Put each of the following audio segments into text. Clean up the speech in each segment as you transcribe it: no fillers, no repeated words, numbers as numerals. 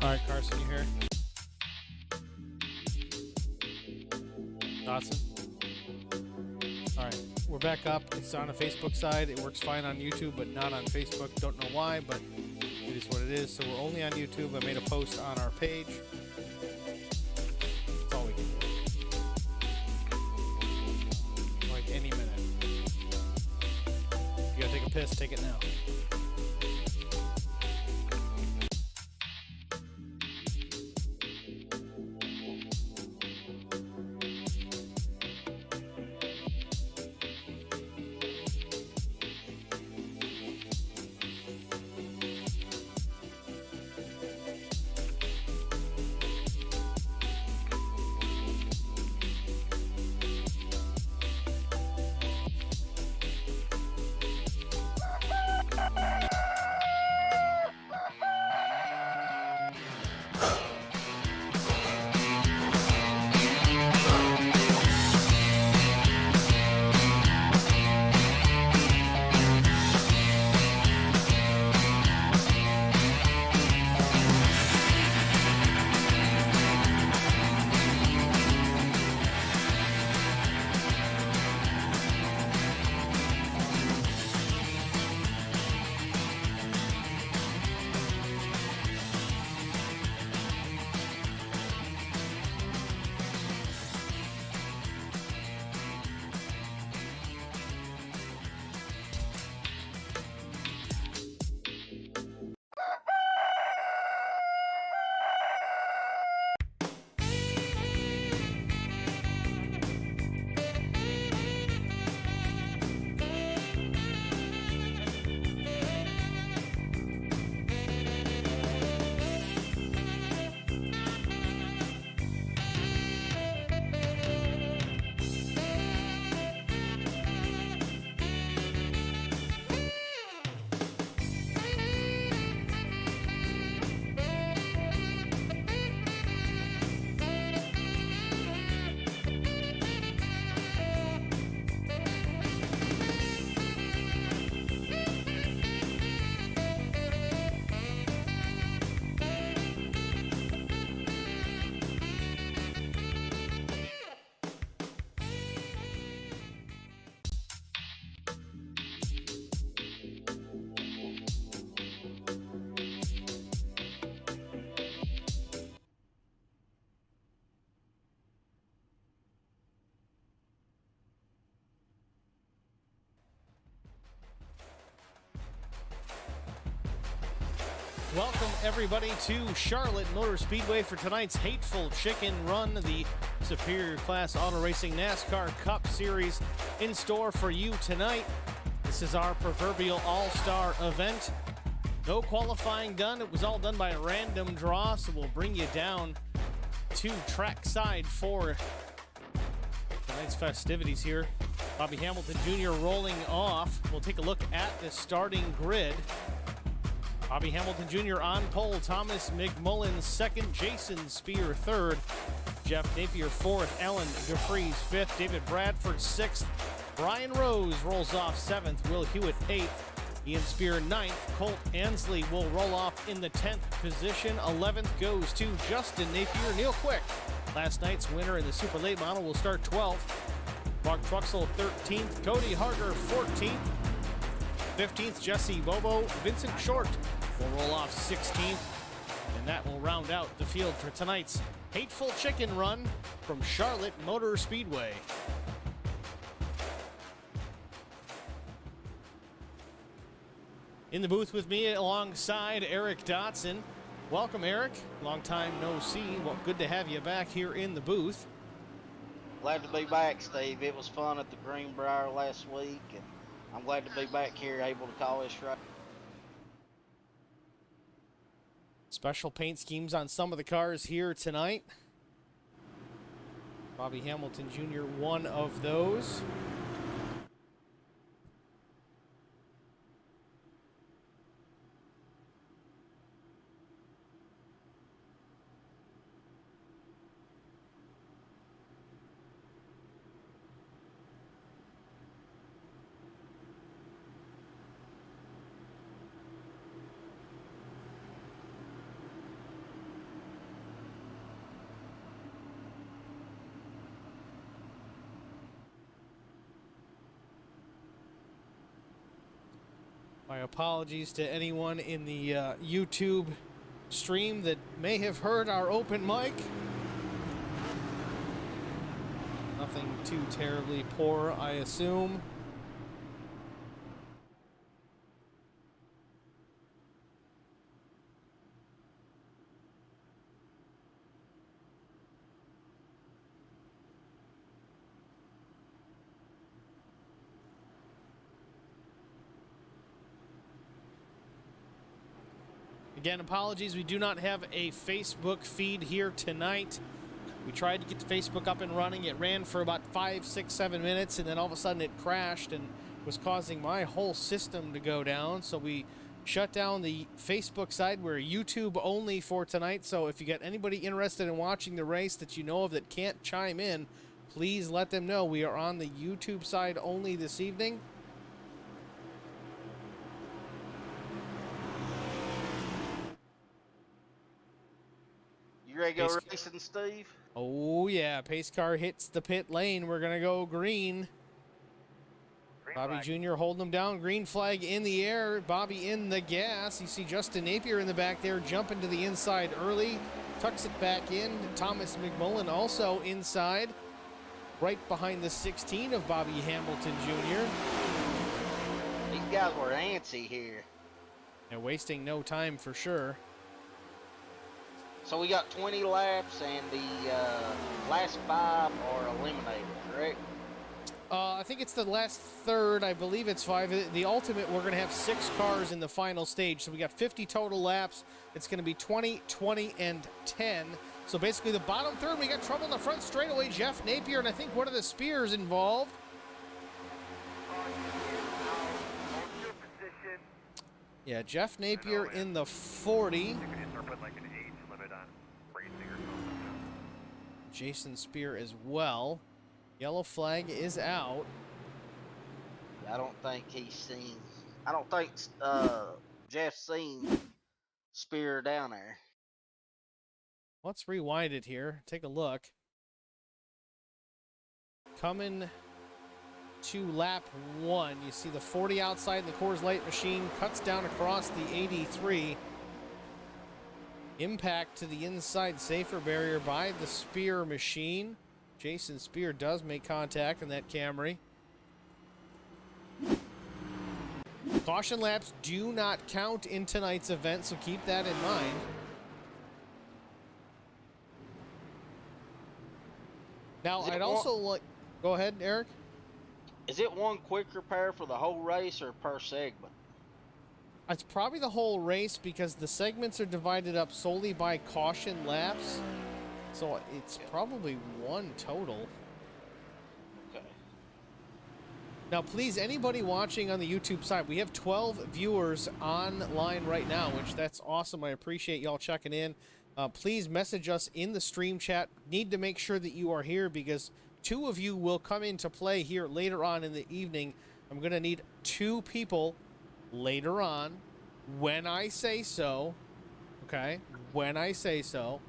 All right, Carson, you here? Dotson? All right, we're back up. It's on the Facebook side. It works fine on YouTube, but not on Facebook. Don't know why, but it is what it is. So we're only on YouTube. I made a post on our page. That's all we can do. Like any minute. You gotta take a piss, take it now. Welcome, everybody, to Charlotte Motor Speedway for tonight's Hateful Chicken Run, the Superior Class Auto Racing NASCAR Cup Series in store for you tonight. This is our proverbial all-star event. No qualifying done. It was all done by a random draw, so we'll bring you down to trackside for tonight's festivities here. Bobby Hamilton Jr. rolling off. We'll take a look at the starting grid. Bobby Hamilton Jr. on pole, Thomas McMullen second, Jason Spear third, Jeff Napier fourth, Alan DeFries fifth, David Bradford sixth, Brian Rose rolls off seventh, Will Hewitt eighth, Ian Spear ninth, Colt Ansley will roll off in the 10th position, 11th goes to Justin Napier. Neil Quick, last night's winner in the Super Late Model, will start 12th, Mark Truxell 13th, Cody Harger 14th, 15th, Jesse Bobo. Vincent Short will roll off 16th, and that will round out the field for tonight's Hateful Chicken Run from Charlotte Motor Speedway. In the booth with me alongside Eric Dotson. Welcome, Eric. Long time no see. Well, good to have you back here in the booth. Glad to be back, Steve. It was fun at the Greenbrier last week, and I'm glad to be back here, able to call this right. Special paint schemes on some of the cars here tonight. Bobby Hamilton Jr., one of those. My apologies to anyone in the YouTube stream that may have heard our open mic. Nothing too terribly poor, I assume. Again, apologies, we do not have a Facebook feed here tonight. We tried to get the Facebook up and running. It ran for about 5, 6, 7 minutes, and then all of a sudden it crashed and was causing my whole system to go down. So we shut down the Facebook side. We're YouTube only for tonight. So if you got anybody interested in watching the race that you know of that can't chime in, please let them know. We are on the YouTube side only this evening. You ready to go racing, Steve? Oh, yeah. Pace car hits the pit lane. We're going to go green. Bobby Jr. holding them down. Green flag in the air. Bobby in the gas. You see Justin Napier in the back there jumping to the inside early. Tucks it back in. Thomas McMullen also inside. Right behind the 16 of Bobby Hamilton Jr. These guys were antsy here. And wasting no time for sure. So we got 20 laps, and the last 5 are eliminated, correct? I think it's the last third. I believe it's 5. The ultimate, we're going to have 6 cars in the final stage. So we got 50 total laps. It's going to be 20, 20, and 10. So basically the bottom third, we got trouble in the front straightaway. Jeff Napier, and I think one of the Spears involved. Yeah, Jeff Napier in the 40. Jason Spear as well. Yellow flag is out. I don't think he's seen. I don't think Jeff's seen Spear down there. Let's rewind it here. Take a look. Coming to lap 1. You see the 40 outside. The Coors Light machine cuts down across the 83. Impact to the inside safer barrier by the Spear machine. Jason Spear does make contact in that Camry. Caution laps do not count in tonight's event, so keep that in mind. Now, I'd also like... Go ahead, Eric. Is it one quick repair for the whole race or per segment? It's probably the whole race because the segments are divided up solely by caution laps. So it's probably one total. Okay. Now, please, anybody watching on the YouTube side, we have 12 viewers online right now, which that's awesome. I appreciate y'all checking in. Please message us in the stream chat. Need to make sure that you are here because 2 of you will come into play here later on in the evening. I'm going to need 2 people later on when I say so, okay, when I say so,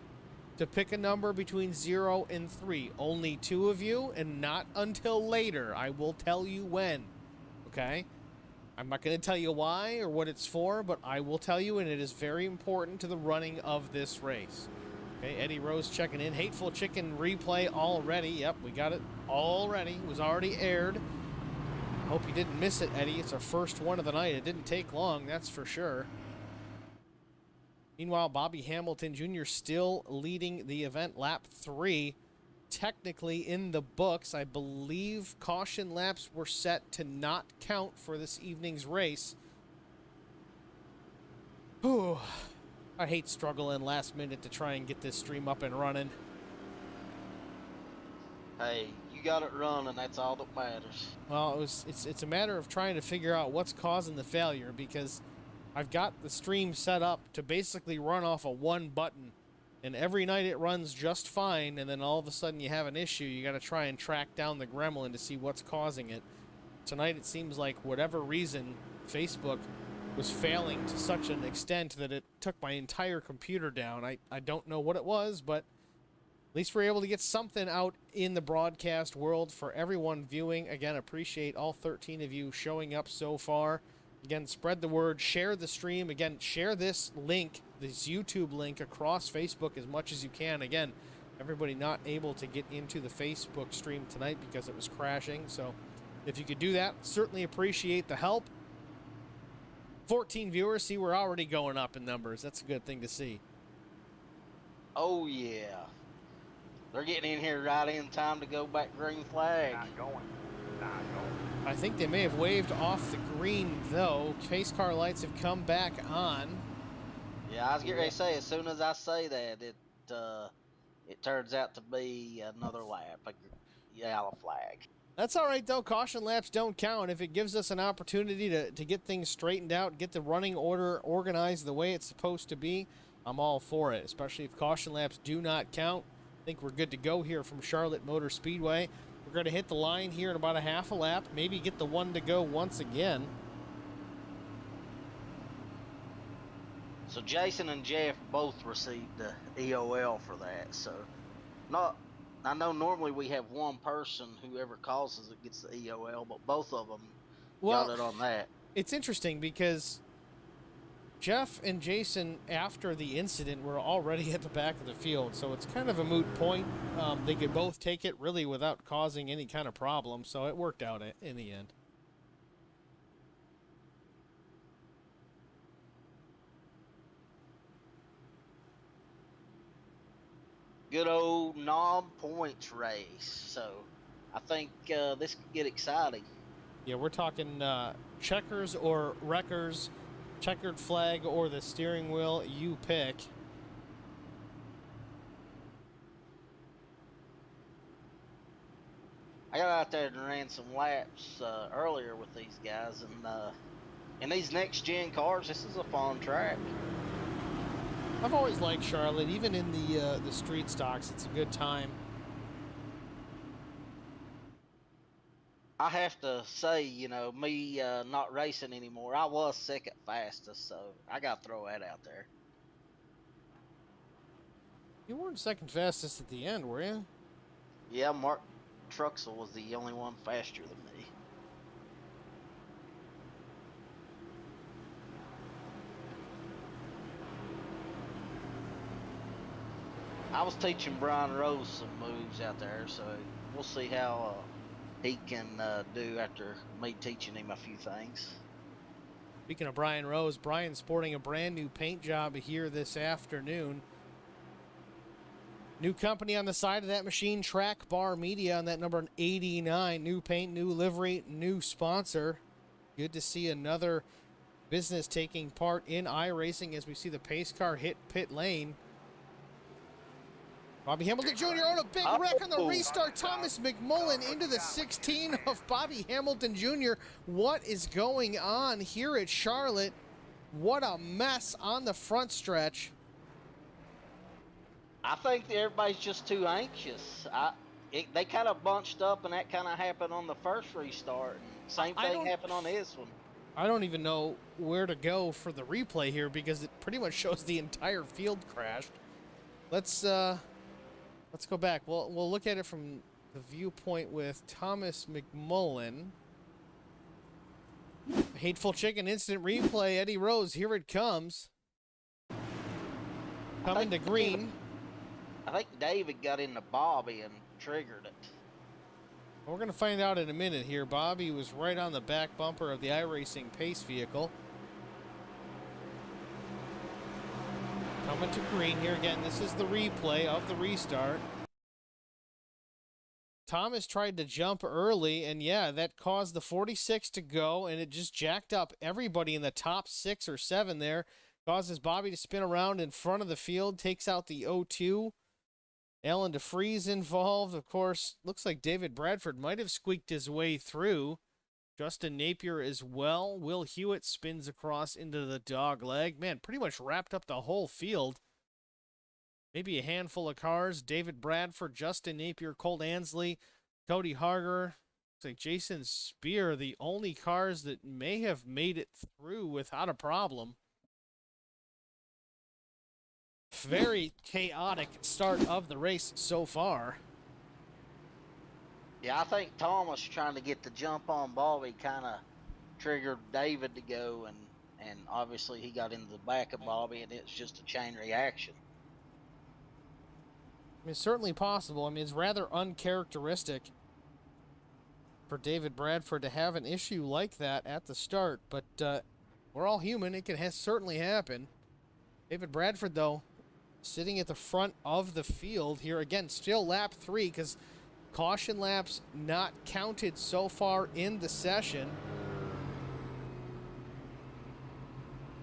to pick a number between 0 and 3. Only 2 of you, and not until later. I will tell you when, okay? I'm not going to tell you why or what it's for, but I will tell you, and it is very important to the running of this race. Okay, Eddie Rose checking in. Hateful Chicken replay already. Yep, we got it already. It was already aired. Hope you didn't miss it, Eddie. It's our first one of the night. It didn't take long, that's for sure. Meanwhile, Bobby Hamilton Jr. still leading the event. Lap 3, technically in the books. I believe caution laps were set to not count for this evening's race. Whew. I hate struggling last minute to try and get this stream up and running. Hey, you got it running. That's all that matters. Well, it's a matter of trying to figure out what's causing the failure because I've got the stream set up to basically run off of one button, and every night it runs just fine, and then all of a sudden you have an issue. You got to try and track down the gremlin to see what's causing it. Tonight it seems like whatever reason Facebook was failing to such an extent that it took my entire computer down. I don't know what it was, but at least we're able to get something out in the broadcast world for everyone viewing. Again, appreciate all 13 of you showing up so far. Again, spread the word, share the stream. Again, share this link, this YouTube link, across Facebook as much as you can. Again, everybody not able to get into the Facebook stream tonight because it was crashing. So if you could do that, certainly appreciate the help. 14 viewers. See, we're already going up in numbers. That's a good thing to see. Oh, yeah. They're getting in here right in time to go back green flag. Not going. I think they may have waved off the green, though. Pace car lights have come back on. Yeah, I was getting ready to say, as soon as I say that, it turns out to be another lap, a yellow flag. That's all right, though. Caution laps don't count. If it gives us an opportunity to get things straightened out, get the running order organized the way it's supposed to be, I'm all for it, especially if caution laps do not count. I think we're good to go here from Charlotte Motor Speedway. We're going to hit the line here in about a half a lap, maybe get the one to go once again. So Jason and Jeff both received the EOL for that. So I know normally we have one person, whoever causes it gets the EOL, but both of them got it on that. It's interesting because Jeff and Jason, after the incident, were already at the back of the field, so it's kind of a moot point. They could both take it really without causing any kind of problem, so it worked out in the end. Good old non-points race. So I think this could get exciting. Yeah, we're talking checkers or wreckers, checkered flag or the steering wheel, you pick. I got out there and ran some laps earlier with these guys, and in these next-gen cars, this is a fun track. I've always liked Charlotte, even in the street stocks. It's a good time. I have to say, you know, me not racing anymore, I was second fastest, so I got to throw that out there. You weren't second fastest at the end, were you? Yeah, Mark Truxell was the only one faster than me. I was teaching Brian Rose some moves out there, so we'll see how he can do after me teaching him a few things. Speaking of Brian Rose, Brian's sporting a brand new paint job here this afternoon. New company on the side of that machine, Track Bar Media, on that number 89. New paint, new livery, new sponsor. Good to see another business taking part in iRacing as we see the pace car hit pit lane. Bobby Hamilton Jr. on a big wreck on the restart. Thomas McMullen into the 16 of Bobby Hamilton Jr. What is going on here at Charlotte? What a mess on the front stretch. I think that everybody's just too anxious. They kind of bunched up, and that kind of happened on the first restart. Same thing happened on this one. I don't even know where to go for the replay here because it pretty much shows the entire field crashed. Let's go back. We'll look at it from the viewpoint with Thomas McMullen. Hateful Chicken instant replay. Eddie Rose, here it comes. Coming to green. I think David got into Bobby and triggered it. We're going to find out in a minute here. Bobby was right on the back bumper of the iRacing pace vehicle. Coming to green here again. This is the replay of the restart. Thomas tried to jump early, and yeah, that caused the 46 to go, and it just jacked up everybody in the top 6 or 7 there. Causes Bobby to spin around in front of the field, takes out the 02. Alan DeFreeze involved. Of course, looks like David Bradford might have squeaked his way through. Justin Napier as well. Will Hewitt spins across into the dog leg. Man, pretty much wrapped up the whole field. Maybe a handful of cars. David Bradford, Justin Napier, Colt Ansley, Cody Harger. Looks like Jason Spear, the only cars that may have made it through without a problem. Very chaotic start of the race so far. Yeah, I think Thomas trying to get the jump on Bobby kind of triggered David to go, and obviously he got into the back of Bobby, and it's just a chain reaction. I mean, it's certainly possible. I mean, it's rather uncharacteristic for David Bradford to have an issue like that at the start, but we're all human. It can certainly happen. David Bradford, though, sitting at the front of the field here. Again, still lap 3 because caution laps not counted so far in the session.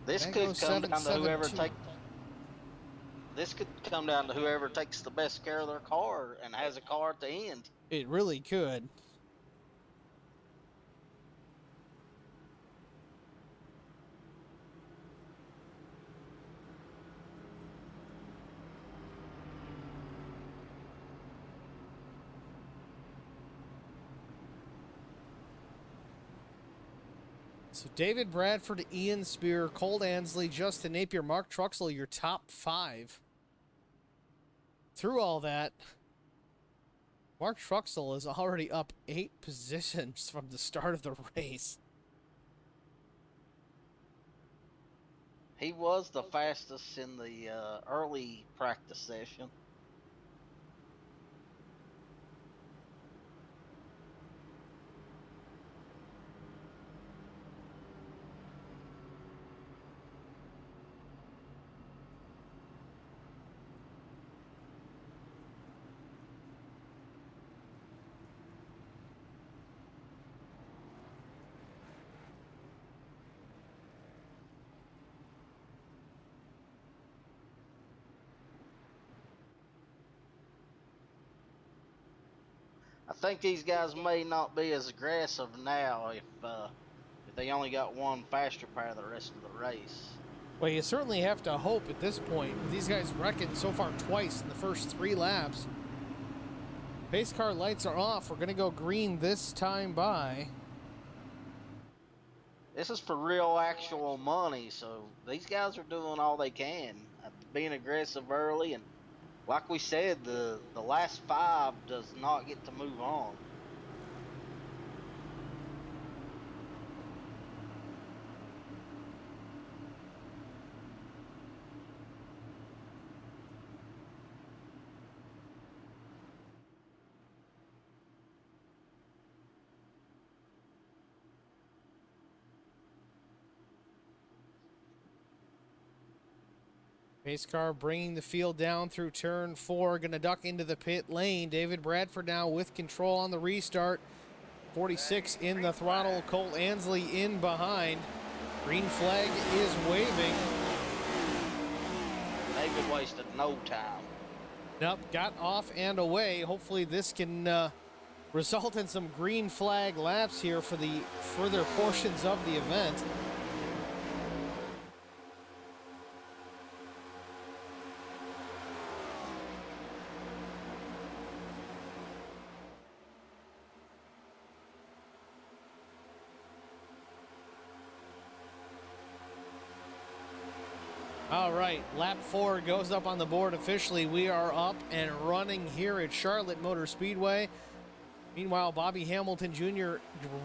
This could come down to whoever takes. This could come down to whoever takes the best care of their car and has a car at the end. It really could. So David Bradford, Ian Spear, Cole Ansley, Justin Napier, Mark Truxell, your top 5. Through all that, Mark Truxell is already up 8 positions from the start of the race. He was the fastest in the early practice session. I think these guys may not be as aggressive now if they only got one faster pair the rest of the race. Well, you certainly have to hope at this point. These guys wrecking so far twice in the first 3 laps. Pace car lights are off. We're going to go green this time by. This is for real actual money, so these guys are doing all they can, being aggressive early, and like we said, the last 5 does not get to move on. Pace car bringing the field down through turn 4. Going to duck into the pit lane. David Bradford now with control on the restart. 46 in the throttle. Cole Ansley in behind. Green flag is waving. David wasted no time. Nope, got off and away. Hopefully this can result in some green flag laps here for the further portions of the event. All right, lap 4 goes up on the board officially. We are up and running here at Charlotte Motor Speedway. Meanwhile, Bobby Hamilton Jr.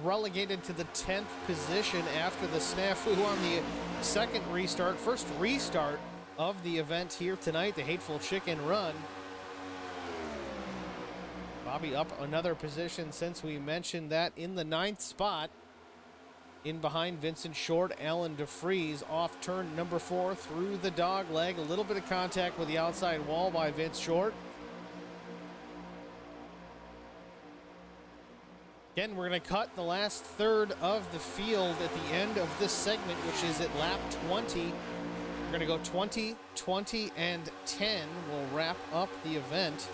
relegated to the 10th position after the snafu on the second restart. First restart of the event here tonight, the Hateful Chicken Run. Bobby up another position since we mentioned that in the 9th spot. In behind Vincent Short, Alan DeFries off turn number 4 through the dog leg. A little bit of contact with the outside wall by Vince Short. Again, we're going to cut the last third of the field at the end of this segment, which is at lap 20. We're going to go 20, 20, and 10. We'll wrap up the event.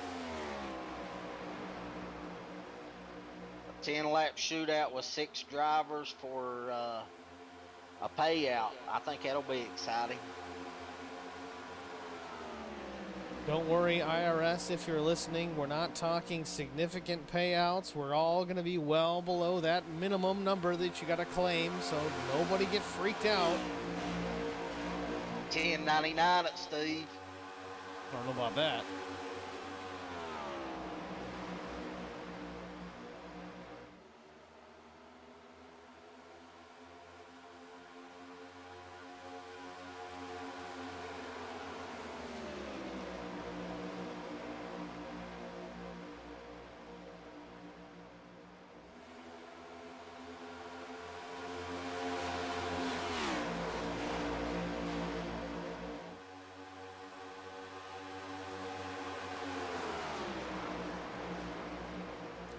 10-lap shootout with 6 drivers for a payout. I think that'll be exciting. Don't worry, IRS, if you're listening, we're not talking significant payouts. We're all going to be well below that minimum number that you got to claim, so nobody get freaked out. $10.99 at Steve. I don't know about that.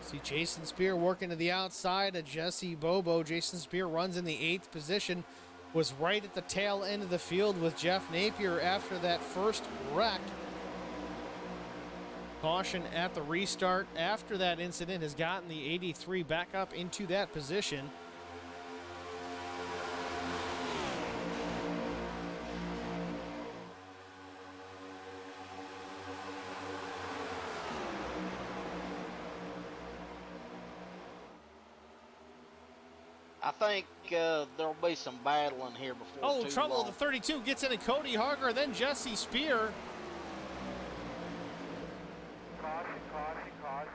See Jason Spear working to the outside of Jesse Bobo. Jason Spear runs in the 8th position. Was right at the tail end of the field with Jeff Napier after that first wreck. Caution at the restart after that incident has gotten the 83 back up into that position. I think there'll be some battling here before Oh, too trouble. long. The 32 gets into Cody Harger, then Jesse Spear. Caution, caution, caution.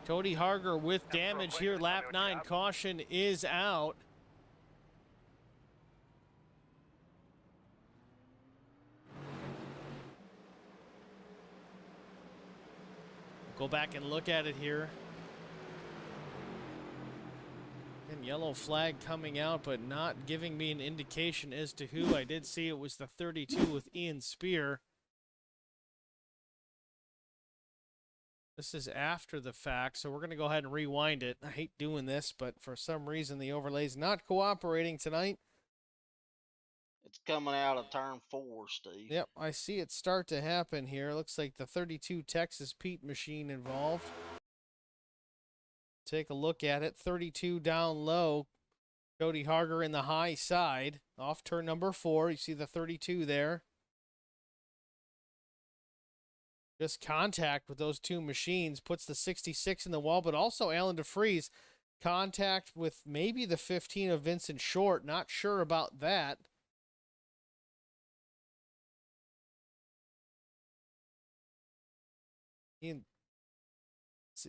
Cody Harger with damage here. Lap 9. Caution is out. Go back and look at it here. And yellow flag coming out, but not giving me an indication as to who. I did see it was the 32 with Ian Spear. This is after the fact, so we're going to go ahead and rewind it. I hate doing this, but for some reason the overlay's not cooperating tonight. It's coming out of turn 4, Steve. Yep, I see it start to happen here. Looks like the 32 Texas Pete machine involved. Take a look at it. 32 down low. Cody Harger in the high side. Off turn number 4. You see the 32 there. Just contact with those two machines puts the 66 in the wall, but also Alan DeFries contact with maybe the 15 of Vincent Short. Not sure about that.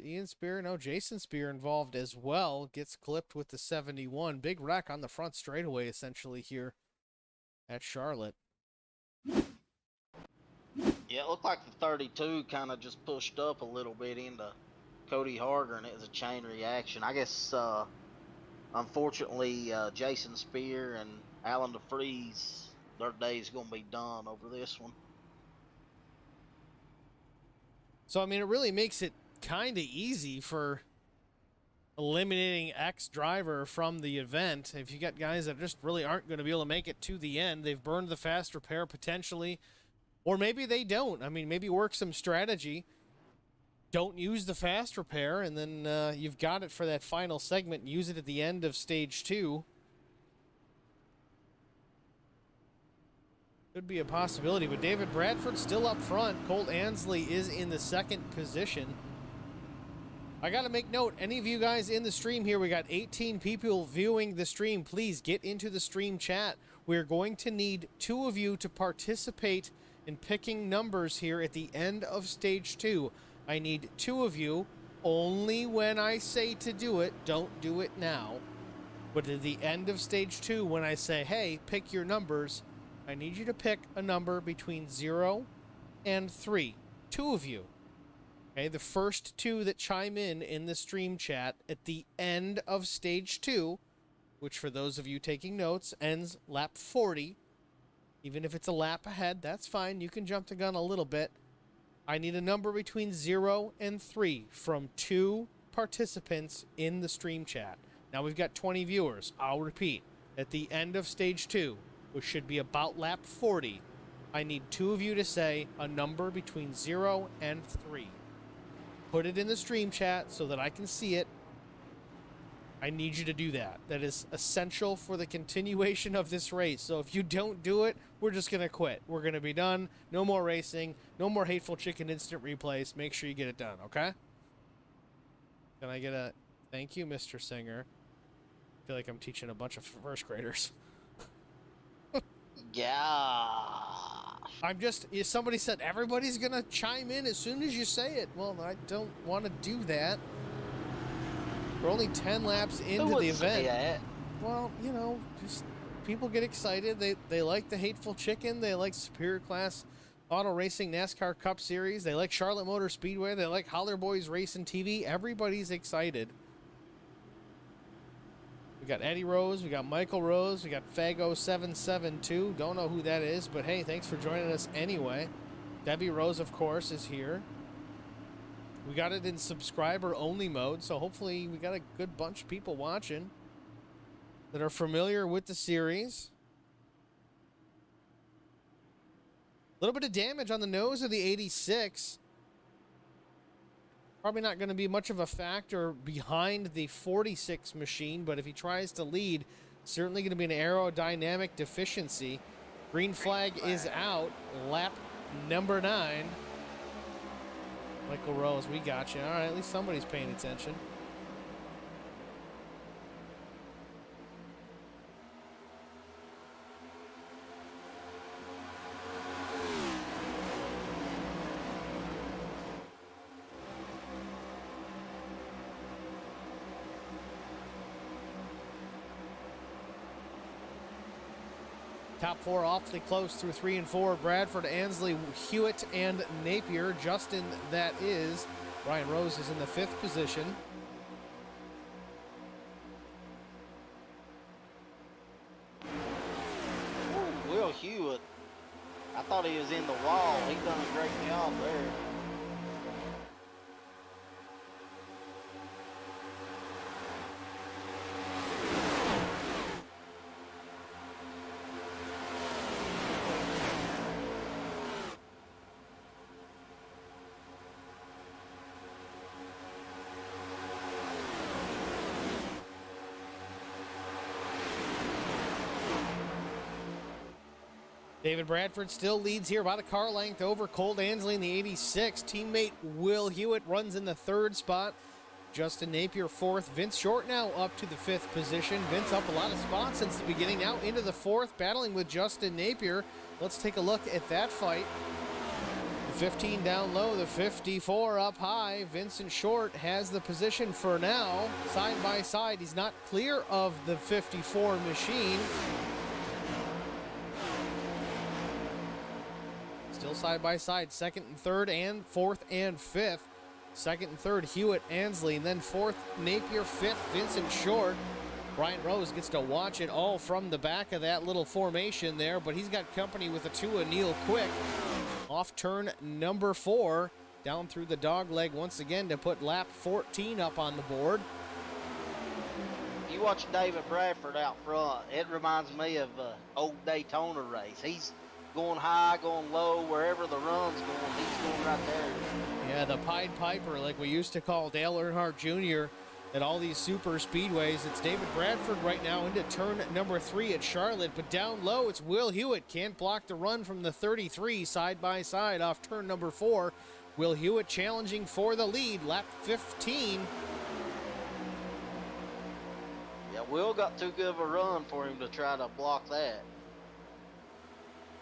Ian Spear, no, Jason Spear involved as well. Gets clipped with the 71. Big wreck on the front straightaway, essentially, here at Charlotte. Yeah, it looked like the 32 kind of just pushed up a little bit into Cody Harger, and it was a chain reaction. I guess, unfortunately, Jason Spear and Alan DeFries, their day's going to be done over this one. So, I mean, it really makes it kind of easy for eliminating X driver from the event. If you got guys that just really aren't going to be able to make it to the end, they've burned the fast repair potentially, or maybe they don't. I mean, maybe work some strategy. Don't use the fast repair, and then you've got it for that final segment. Use it at the end of stage 2. Could be a possibility, but David Bradford still up front. Colt Ansley is in the 2nd position. I got to make note, any of you guys in the stream here, we got 18 people viewing the stream. Please get into the stream chat. We're going to need 2 of you to participate in picking numbers here at the end of stage 2. I need 2 of you only when I say to do it. Don't do it now. But at the end of stage 2, when I say, hey, pick your numbers, I need you to pick a number between 0 and 3. 2 of you. Okay, the first 2 that chime in the stream chat at the end of stage 2, which for those of you taking notes, ends lap 40. Even if it's a lap ahead, that's fine. You can jump the gun a little bit. I need a number between 0 and 3 from 2 participants in the stream chat. Now we've got 20 viewers. I'll repeat. At the end of stage 2, which should be about lap 40, I need 2 of you to say a number between 0 and 3. Put it in the stream chat so that I can see it. I need you to do that. That is essential for the continuation of this race. So if you don't do it, we're just going to quit. We're going to be done. No more racing. No more Hateful Chicken instant replays. Make sure you get it done, okay? Can I get a thank you, Mr. Singer? I feel like I'm teaching a bunch of first graders. Yeah. I'm just, somebody said everybody's going to chime in as soon as you say it. Well, I don't want to do that. We're only 10 laps into the event. Well, you know, just people get excited. They like the Hateful Chicken. They like Superior Class Auto Racing NASCAR Cup Series. They like Charlotte Motor Speedway. They like Holler Boys Racing TV. Everybody's excited. We got Eddie Rose. We got Michael Rose. We got Fago772. Don't know who that is, but hey, thanks for joining us anyway. Debbie Rose, of course, is here. We got it in subscriber-only mode, so hopefully we got a good bunch of people watching that are familiar with the series. A little bit of damage on the nose of the 86. Probably not going to be much of a factor behind the 46 machine, but if he tries to lead, certainly going to be an aerodynamic deficiency. Green flag is out. Lap number 9. Michael Rose, we got you. All right, at least somebody's paying attention. Top 4 awfully close through 3 and 4. Bradford, Ansley, Hewitt, and Napier. Justin, that is. Ryan Rose is in the 5th position. Ooh, Will Hewitt. I thought he was in the wall. He done a great job there. David Bradford still leads here about a car length over Colt Ansley in the 86. Teammate Will Hewitt runs in the 3rd spot. Justin Napier 4th. Vince Short now up to the 5th position. Vince up a lot of spots since the beginning. Now into the 4th, battling with Justin Napier. Let's take a look at that fight. The 15 down low, the 54 up high. Vincent Short has the position for now. Side by side, he's not clear of the 54 machine. Still side by side, 2nd and 3rd and 4th and 5th. 2nd and 3rd, Hewitt, Ansley, and then 4th, Napier, 5th, Vincent Short. Brian Rose gets to watch it all from the back of that little formation there, but he's got company with the 2 of Neil Quick. Off turn number 4, down through the dog leg once again to put lap 14 up on the board. You watch David Bradford out front, it reminds me of an old Daytona race. He's going high, going low, wherever the run's going, he's going right there. Yeah, the Pied Piper, like we used to call Dale Earnhardt Jr. at all these super speedways. It's David Bradford right now into turn number 3 at Charlotte, but down low, it's Will Hewitt. Can't block the run from the 33 side by side off turn number 4. Will Hewitt challenging for the lead, lap 15. Yeah, Will got too good of a run for him to try to block that.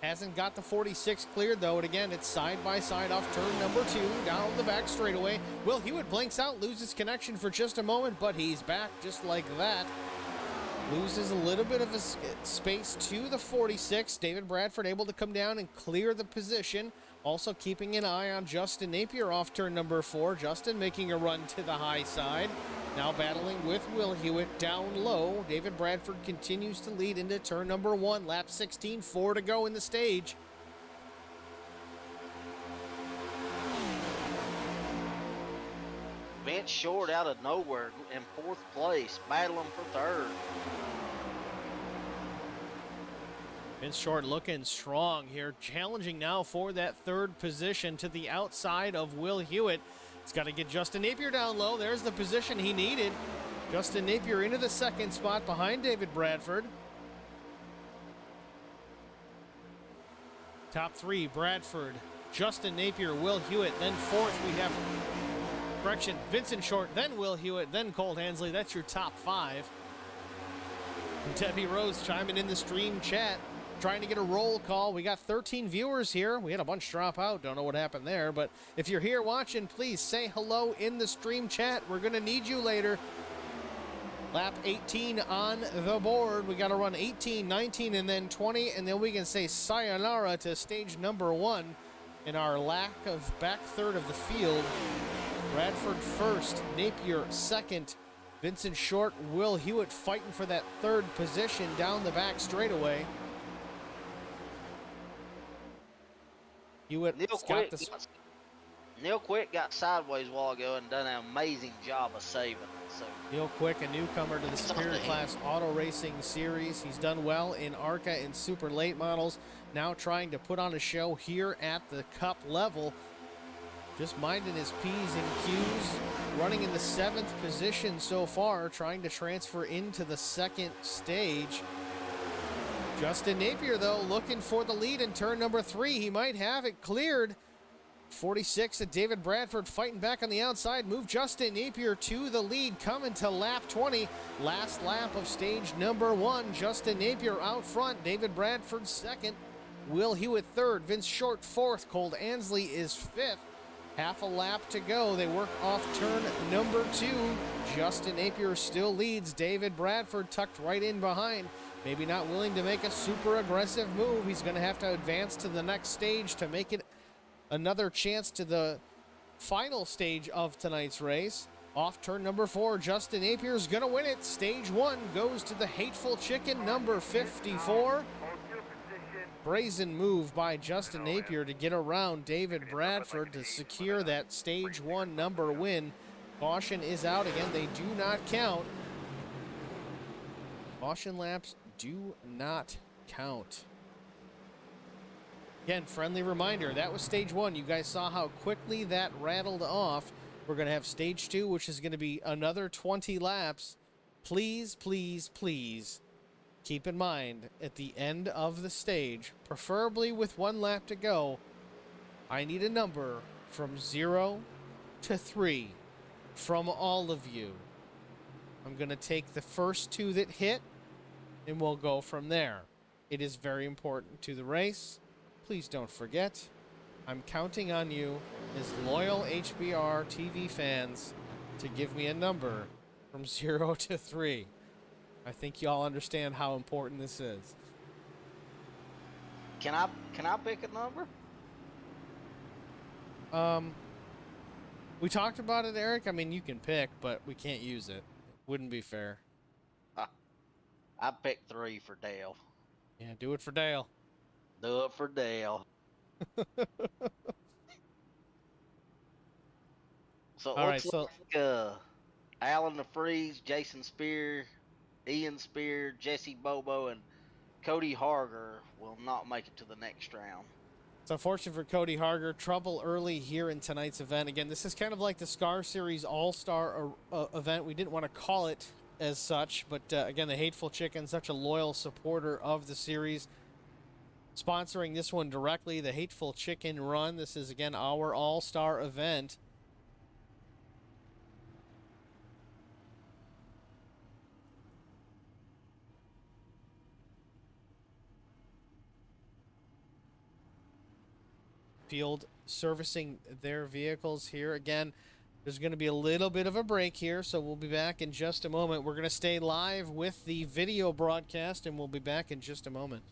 Hasn't got the 46 cleared, though, and again, it's side by side off turn number 2, down the back straightaway. Will Hewitt blinks out, loses connection for just a moment, but he's back just like that. Loses a little bit of a space to the 46. David Bradford able to come down and clear the position. Also keeping an eye on Justin Napier off turn number 4. Justin making a run to the high side. Now battling with Will Hewitt down low. David Bradford continues to lead into turn number 1. Lap 16, 4 to go in the stage. Vince Short out of nowhere in 4th place, battling for 3rd. Vince Short looking strong here, challenging now for that 3rd position to the outside of Will Hewitt. He's got to get Justin Napier down low. There's the position he needed. Justin Napier into the 2nd spot behind David Bradford. Top 3, Bradford, Justin Napier, Will Hewitt. Then 4th, we have, correction, Vincent Short, then Will Hewitt, then Colt Ansley. That's your top 5. Debbie Rose chiming in the stream chat, trying to get a roll call. We got 13 viewers here. We had a bunch drop out. Don't know what happened there, but if you're here watching, please say hello in the stream chat. We're going to need you later. Lap 18 on the board. We got to run 18, 19, and then 20, and then we can say sayonara to stage number 1 in our lack of back third of the field. Bradford 1st, Napier 2nd, Vincent Short, Will Hewitt fighting for that 3rd position down the back straightaway. Hewitt got the... Neil Quick got sideways a while ago and done an amazing job of saving it. So Neil Quick, a newcomer to the It's up Superior to him. Class Auto Racing Series. He's done well in ARCA and Super Late Models. Now trying to put on a show here at the Cup level. Just minding his P's and Q's. Running in the 7th position so far. Trying to transfer into the 2nd stage. Justin Napier, though, looking for the lead in turn number 3. He might have it cleared. 46 at David Bradford fighting back on the outside. Move Justin Napier to the lead, coming to lap 20. Last lap of stage number 1. Justin Napier out front. David Bradford 2nd. Will Hewitt 3rd. Vince Short 4th. Colt Ansley is 5th. Half a lap to go. They work off turn number 2. Justin Napier still leads. David Bradford tucked right in behind. Maybe not willing to make a super aggressive move. He's going to have to advance to the next stage to make it another chance to the final stage of tonight's race. Off turn number 4, Justin Napier's gonna win it. Stage 1 goes to the Hateful Chicken, number 54. Hold your position. Brazen move by Justin Napier to get around David Bradford to secure that stage 1 number win. Caution is out again. They do not count. Caution laps do not count. Again, friendly reminder, that was stage 1. You guys saw how quickly that rattled off. We're going to have stage 2, which is going to be another 20 laps. Please, please, please keep in mind, at the end of the stage, preferably with 1 lap to go, I need a number from 0 to 3 from all of you. I'm going to take the first 2 that hit, and we'll go from there. It is very important to the race. Please don't forget, I'm counting on you as loyal HBR TV fans to give me a number from 0 to 3. I think y'all understand how important this is. Can I pick a number? We talked about it, Eric. I mean, you can pick, but we can't use it. Wouldn't be fair. I picked 3 for Dale. Yeah, do it for Dale. Do it for Dale. So it All looks right, like Alan DeFreeze, Jason Spear, Ian Spear, Jesse Bobo, and Cody Harger will not make it to the next round. It's unfortunate for Cody Harger. Trouble early here in tonight's event. Again, this is kind of like the Scar Series All-Star event. We didn't want to call it as such, but again, the Hateful Chicken, such a loyal supporter of the series, sponsoring this one directly, the Hateful Chicken Run. This is, again, our all-star event. Field servicing their vehicles here. Again, there's going to be a little bit of a break here, so we'll be back in just a moment. We're going to stay live with the video broadcast, and we'll be back in just a moment.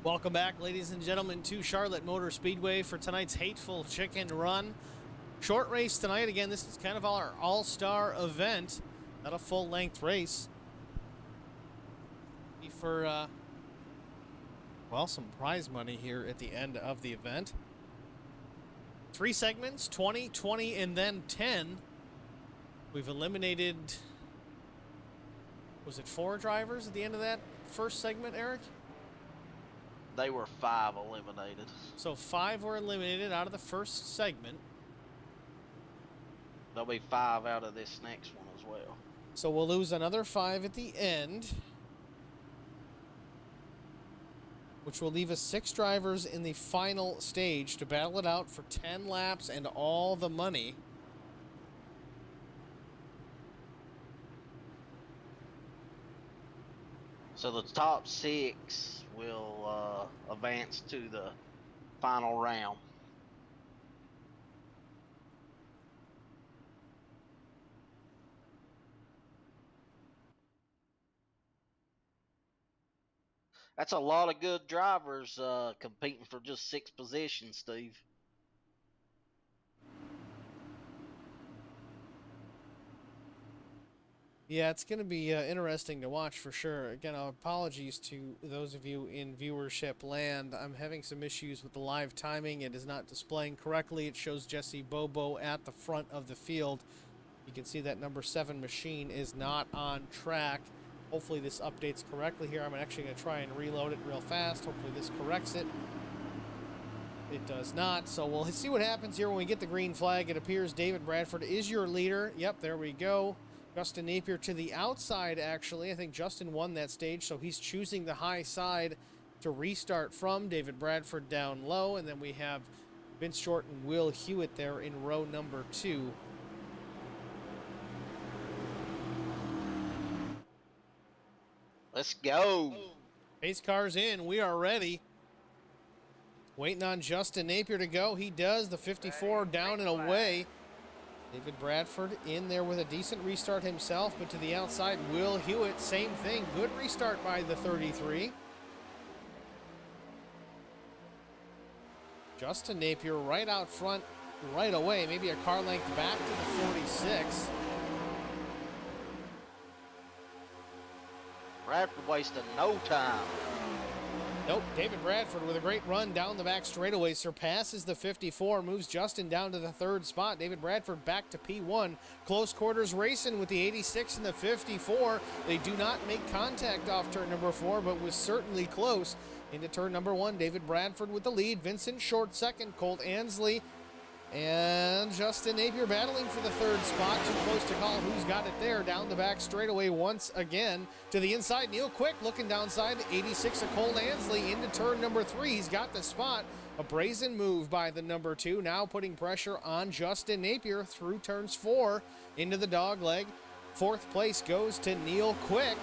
Welcome back, ladies and gentlemen, to Charlotte Motor Speedway for tonight's Hateful Chicken Run. Short race tonight. Again, this is kind of our all-star event, not a full-length race. For, well, some prize money here at the end of the event. 3 segments, 20, 20, and then 10. We've eliminated, was it 4 drivers at the end of that first segment, Eric? They were 5 eliminated. So 5 were eliminated out of the first segment. There'll be 5 out of this next one as well. So we'll lose another 5 at the end, which will leave us 6 drivers in the final stage to battle it out for 10 laps and all the money. So the top 6 will advance to the final round. That's a lot of good drivers competing for just 6 positions, Steve. Yeah, it's going to be interesting to watch for sure. Again, apologies to those of you in viewership land. I'm having some issues with the live timing. It is not displaying correctly. It shows Jesse Bobo at the front of the field. You can see that number 7 machine is not on track. Hopefully this updates correctly here. I'm actually going to try and reload it real fast. Hopefully this corrects it. It does not. So we'll see what happens here when we get the green flag. It appears David Bradford is your leader. Yep, there we go. Justin Napier to the outside, actually. I think Justin won that stage, so he's choosing the high side to restart from. David Bradford down low, and then we have Vince Short and Will Hewitt there in row number 2. Let's go. Pace car's in. We are ready. Waiting on Justin Napier to go. He does. The 54 down and away. David Bradford in there with a decent restart himself, but to the outside, Will Hewitt, same thing. Good restart by the 33. Justin Napier right out front right away, maybe a car length back to the 46. Bradford wasting no time. Nope, David Bradford with a great run down the back straightaway surpasses the 54, moves Justin down to the 3rd spot. David Bradford back to P1. Close quarters racing with the 86 and the 54. They do not make contact off turn number 4, but was certainly close. Into turn number 1, David Bradford with the lead. Vincent Short second, Colt Ansley and Justin Napier battling for the 3rd spot. Too close to call who's got it there. Down the back straightaway once again. To the inside, Neil Quick looking downside. 86 of Colt Ansley into turn number 3. He's got the spot. A brazen move by the number 2. Now putting pressure on Justin Napier through turns 4 into the dog leg. 4th place goes to Neil Quick.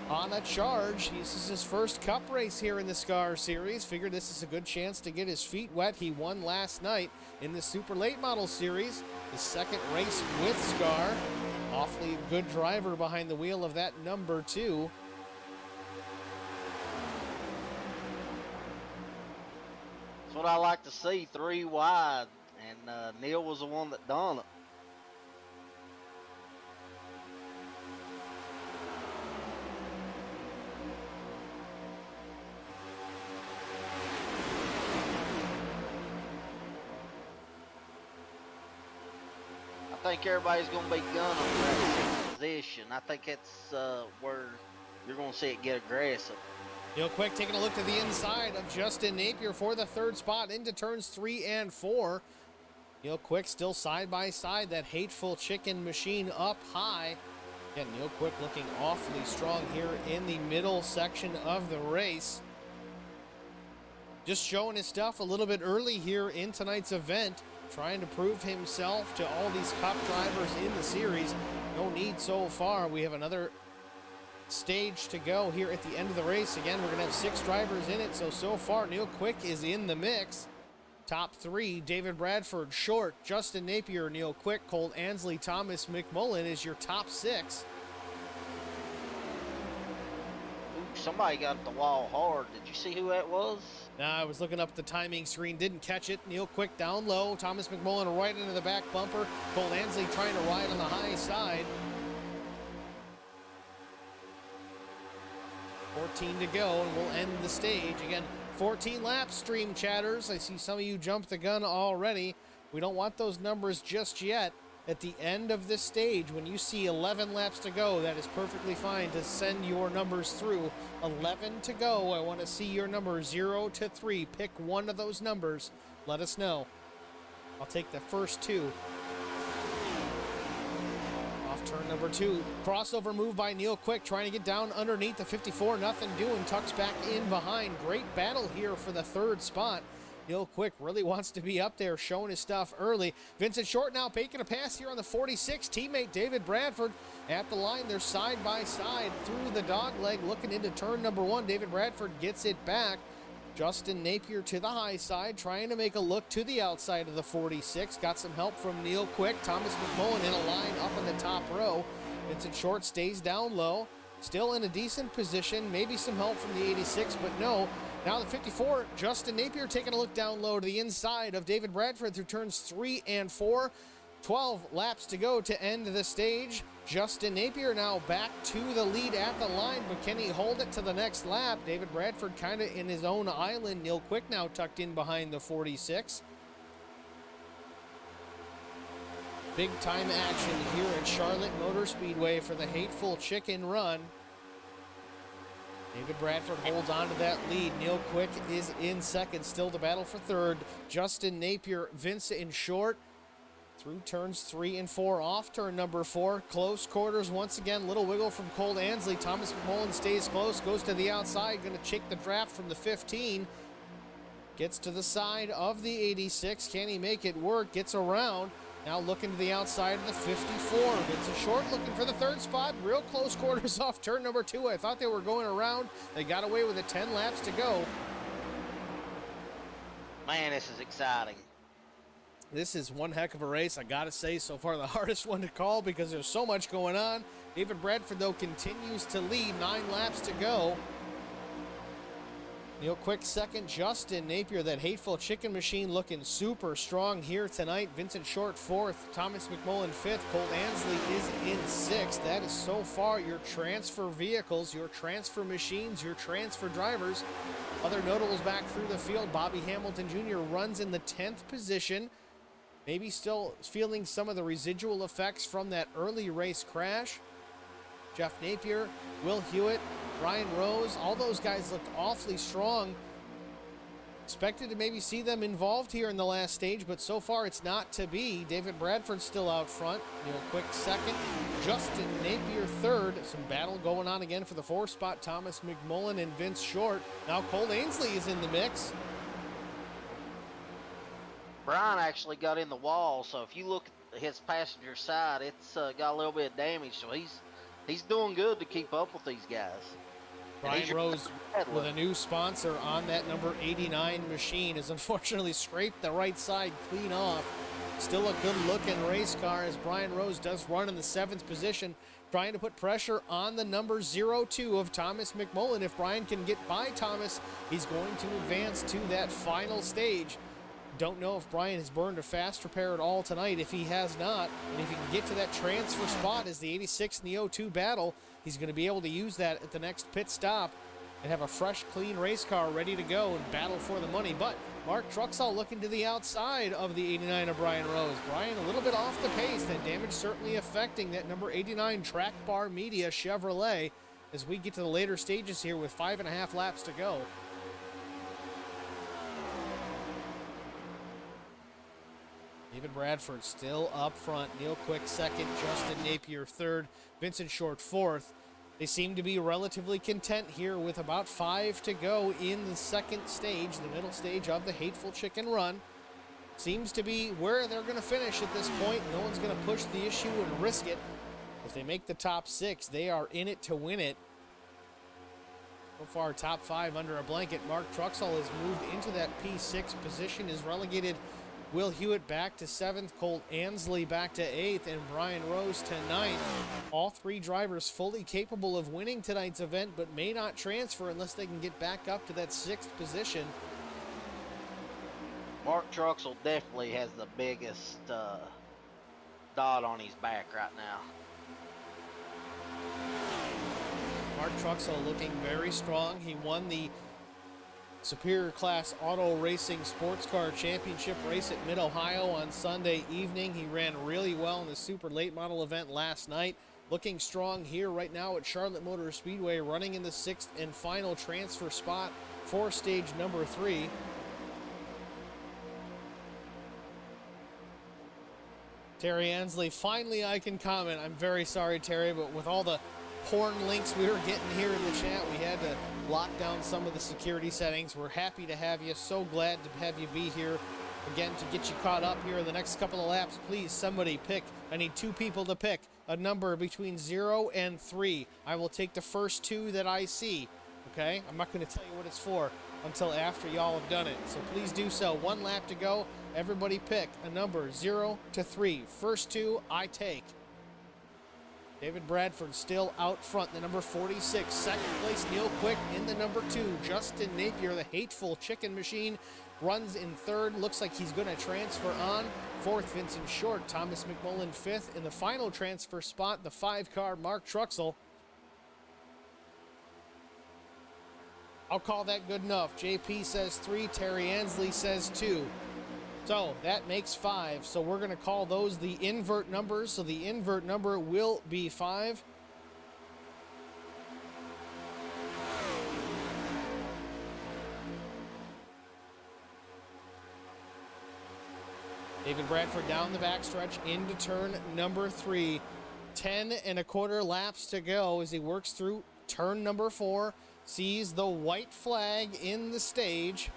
On a charge. This is his first cup race here in the SCAR series. Figured this is a good chance to get his feet wet. He won last night in the Super Late Model Series. His 2nd race with SCAR. Awfully good driver behind the wheel of that number 2. That's what I like to see, 3 wide. And Neil was the one that done it. I think everybody's going to be gunning for that 6th position. I think that's where you're going to see it get aggressive. Neil Quick taking a look to the inside of Justin Napier for the 3rd spot into turns 3 and 4. Neil Quick still side by side. That Hateful Chicken machine up high. Again, Neil Quick looking awfully strong here in the middle section of the race. Just showing his stuff a little bit early here in tonight's event. Trying to prove himself to all these cup drivers in the series. No need so far. We have another stage to go here at the end of the race. Again, we're going to have 6 drivers in it. So far, Neil Quick is in the mix. Top 3, David Bradford, Short, Justin Napier, Neil Quick, Colt Ansley, Thomas McMullen is your top 6. somebody got the wall hard. Did you see who that was? Now I was looking up the timing screen, didn't catch it. Neil Quick down low. Thomas McMullen right into the back bumper. Cole Ansley trying to ride on the high side. 14 to go, and we'll end the stage. Again, 14 laps, stream chatters. I see some of you jumped the gun already. We don't want those numbers just yet. At the end of this stage, when you see 11 laps to go, that is perfectly fine to send your numbers through. 11 to go. I want to see your number 0 to 3. Pick one of those numbers. Let us know. I'll take the first two. Off turn number 2. Crossover move by Neil Quick, trying to get down underneath the 54. Nothing doing. Tucks back in behind. Great battle here for the third spot. Neil Quick really wants to be up there, showing his stuff early. Vincent Short now making a pass here on the 46. Teammate David Bradford at the line. They're side by side through the dog leg, looking into turn number 1. David Bradford gets it back. Justin Napier to the high side, trying to make a look to the outside of the 46. Got some help from Neil Quick. Thomas McMullen in a line up in the top row. Vincent Short stays down low. Still in a decent position. Maybe some help from the 86, but no. Now the 54, Justin Napier taking a look down low to the inside of David Bradford through turns 3 and 4. 12 laps to go to end the stage. Justin Napier now back to the lead at the line, but can he hold it to the next lap? David Bradford kind of in his own island. Neil Quick now tucked in behind the 46. Big time action here at Charlotte Motor Speedway for the Hateful Chicken Run. David Bradford holds on to that lead. Neil Quick is in second, still to battle for third. Justin Napier, Vincent Short through turns 3 and 4. Off turn number 4. Close quarters once again. Little wiggle from Cole Ansley. Thomas McMullen stays close, goes to the outside. Going to check the draft from the 15. Gets to the side of the 86. Can he make it work? Gets around. Now looking to the outside of the 54. Vincent Short looking for the third spot. Real close quarters off turn number 2. I thought they were going around. They got away with it. 10 laps to go. Man, this is exciting. This is one heck of a race. I got to say, so far the hardest one to call because there's so much going on. David Bradford, though, continues to lead. 9 laps to go. Neil Quick second. Justin Napier, that Hateful Chicken machine, looking super strong here tonight. Vincent Short fourth. Thomas McMullen fifth. Cole Ansley is in sixth. That is so far your transfer vehicles, your transfer machines, your transfer drivers. Other notables back through the field. Bobby Hamilton Jr. runs in the 10th position. Maybe still feeling some of the residual effects from that early race crash. Jeff Napier, Will Hewitt, Ryan Rose, all those guys looked awfully strong. Expected to maybe see them involved here in the last stage, but so far it's not to be. David Bradford still out front. Neil Quick second. Justin Napier third. Some battle going on again for the 4th spot. Thomas McMullen and Vince Short. Now Cole Ansley is in the mix. Brian actually got in the wall, so if you look at his passenger side, it's got a little bit of damage, so he's doing good to keep up with these guys. Brian Rose with a new sponsor on that number 89 machine has unfortunately scraped the right side clean off. Still a good looking race car as Brian Rose does run in the 7th position, trying to put pressure on the number 02 of Thomas McMullen. If Brian can get by Thomas, he's going to advance to that final stage. Don't know if Brian has burned a fast repair at all tonight. If he has not, and if he can get to that transfer spot as the 86 and the 02 battle, he's going to be able to use that at the next pit stop and have a fresh, clean race car ready to go and battle for the money. But Mark Truxell looking to the outside of the 89 of Brian Rose. Brian a little bit off the pace. That damage certainly affecting that number 89 Track Bar Media Chevrolet as we get to the later stages here with 5.5 laps to go. David Bradford still up front. Neil Quick second. Justin Napier third. Vincent Short fourth. They seem to be relatively content here with about 5 to go in the second stage, the middle stage of the Hateful Chicken Run. Seems to be where they're going to finish at this point. No one's going to push the issue and risk it. If they make the top 6, they are in it to win it. So far, top 5 under a blanket. Mark Truxell has moved into that P6 position, is relegated Will Hewitt back to 7th, Colt Ansley back to 8th, and Brian Rose to 9th. All three drivers fully capable of winning tonight's event, but may not transfer unless they can get back up to that 6th position. Mark Truxell definitely has the biggest dot on his back right now. Mark Truxell looking very strong. He won the Superior Class Auto Racing Sports Car Championship race at Mid-Ohio on Sunday evening. He ran really well in the Super Late Model event last night. Looking strong here right now at Charlotte Motor Speedway, running in the 6th and final transfer spot for stage number 3. Terry Ansley, finally I can comment. I'm very sorry, Terry, but with all the porn links we were getting here in the chat, we had to lock down some of the security settings. We're happy to have you. So glad to have you be here. Again, to get you caught up here in the next couple of laps, please, somebody pick. I need 2 people to pick a number between 0 and 3. I will take the first 2 that I see, okay? I'm not going to tell you what it's for until after y'all have done it. So please do so. 1 lap to go. Everybody pick a number 0 to 3. First 2, I take. David Bradford still out front, the number 46. Second place, Neil Quick in the number 2. Justin Napier, the Hateful Chicken Machine, runs in 3rd. Looks like he's going to transfer on. 4th, Vincent Short. Thomas McMullen 5th. In the final transfer spot, the 5-car Mark Truxell. I'll call that good enough. JP says 3. Terry Ansley says 2. So that makes 5. So we're going to call those the invert numbers. So the invert number will be 5. David Bradford down the backstretch into turn number 3. 10 1/4 laps to go as he works through turn number 4. Sees the white flag in the stage.